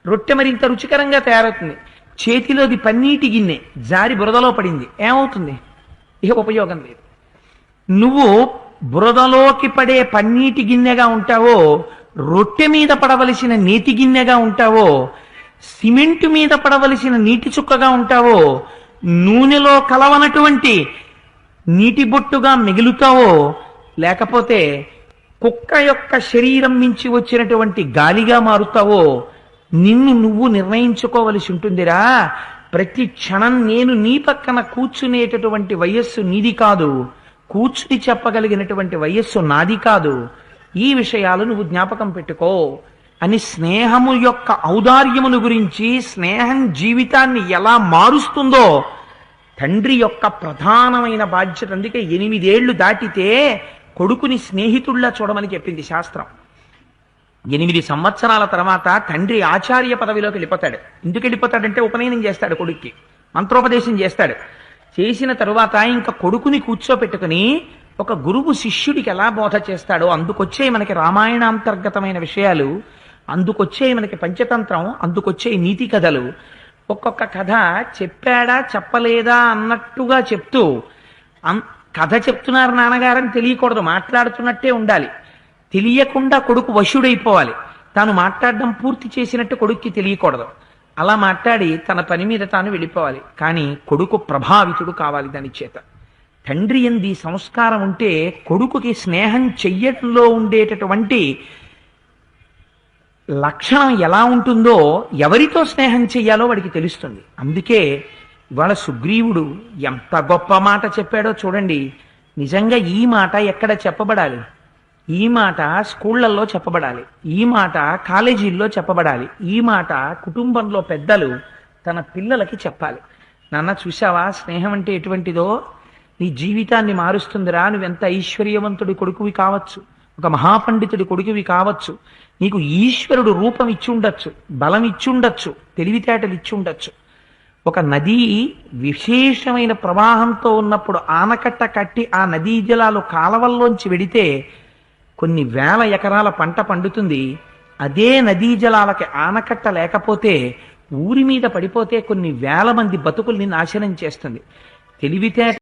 రొట్టె మరింత రుచికరంగా తయారవుతుంది. చేతిలోది పన్నీటి గిన్నె జారి బురదలో పడింది, ఏమవుతుంది? ఇక ఉపయోగం లేదు. నువ్వు బురదలోకి పడే పన్నీటి గిన్నెగా ఉంటావో, రొట్టె మీద పడవలసిన నేతి గిన్నెగా ఉంటావో, సిమెంటు మీద పడవలసిన నీటి చుక్కగా ఉంటావో, నూనెలో కలవనటువంటి నీటి బొట్టుగా మిగులుతావో, లేకపోతే కుక్క యొక్క శరీరం నుంచి వచ్చినటువంటి గాలిగా మారుతావో, నిన్ను నువ్వు నిర్ణయించుకోవలసి ఉంటుందిరా. ప్రతి క్షణం నేను నీ పక్కన కూర్చునేటటువంటి వయస్సు నీది కాదు, కూర్చుని చెప్పగలిగినటువంటి వయస్సు నాది కాదు. ఈ విషయాలు నువ్వు జ్ఞాపకం పెట్టుకో. అని స్నేహము యొక్క ఔదార్యమును గురించి, స్నేహం జీవితాన్ని ఎలా మారుస్తుందో తండ్రి యొక్క ప్రధానమైన బాధ్యత. అందుకే 8 ఏళ్లు దాటితే కొడుకుని స్నేహితుల్లా చూడమని చెప్పింది శాస్త్రం. 8 సంవత్సరాల తర్వాత తండ్రి ఆచార్య పదవిలోకి వెళ్ళిపోతాడు. ఎందుకు వెళ్ళిపోతాడంటే ఉపనయనం చేస్తాడు, కొడుక్కి మంత్రోపదేశం చేస్తాడు. చేసిన తరువాత ఇంకా కొడుకుని కూర్చోపెట్టుకుని ఒక గురువు శిష్యుడికి ఎలా బోధ చేస్తాడో అందుకొచ్చే మనకి రామాయణాంతర్గతమైన విషయాలు, అందుకొచ్చే మనకి పంచతంత్రం, అందుకొచ్చే నీతి కథలు. ఒక్కొక్క కథ చెప్పాడా చెప్పలేదా అన్నట్టుగా చెప్తూ, కథ చెప్తున్నారు నాన్నగారని తెలియకూడదు, మాట్లాడుతున్నట్టే ఉండాలి. తెలియకుండా కొడుకు వశుడైపోవాలి. తాను మాట్లాడడం పూర్తి చేసినట్టు కొడుక్కి తెలియకూడదు. అలా మాట్లాడి తన పని మీద తాను వెళ్ళిపోవాలి. కానీ కొడుకు ప్రభావితుడు కావాలి దాని చేత. తండ్రి ఎంది సంస్కారం ఉంటే కొడుకుకి స్నేహం చెయ్యటంలో ఉండేటటువంటి లక్షణం ఎలా ఉంటుందో, ఎవరితో స్నేహం చెయ్యాలో వాడికి తెలుస్తుంది. అందుకే ఇవాళ సుగ్రీవుడు ఎంత గొప్ప మాట చెప్పాడో చూడండి. నిజంగా ఈ మాట ఎక్కడ చెప్పబడాలి? ఈ మాట స్కూళ్లలో చెప్పబడాలి, ఈ మాట కాలేజీల్లో చెప్పబడాలి, ఈ మాట కుటుంబంలో పెద్దలు తన పిల్లలకి చెప్పాలి. నాన్న చూసావా స్నేహం అంటే ఎటువంటిదో, నీ జీవితాన్ని మారుస్తుందిరా. నువ్వెంత ఐశ్వర్యవంతుడి కొడుకువి కావచ్చు, ఒక మహాపండితుడి కొడుకువి కావచ్చు, నీకు ఈశ్వరుడు రూపం ఇచ్చి ఉండొచ్చు, బలం ఇచ్చి ఉండొచ్చు, తెలివితేటలు ఇచ్చి ఉండొచ్చు. ఒక నది విశేషమైన ప్రవాహంతో ఉన్నప్పుడు ఆనకట్ట కట్టి ఆ నదీ జలాలు కాలవల్లోంచి వెడితే కొన్ని వేల ఎకరాల పంట పండుతుంది. అదే నదీ జలాలకి ఆనకట్ట లేకపోతే, ఊరి మీద పడిపోతే కొన్ని వేల మంది బతుకుల్ని నాశనం చేస్తుంది. తెలివితేట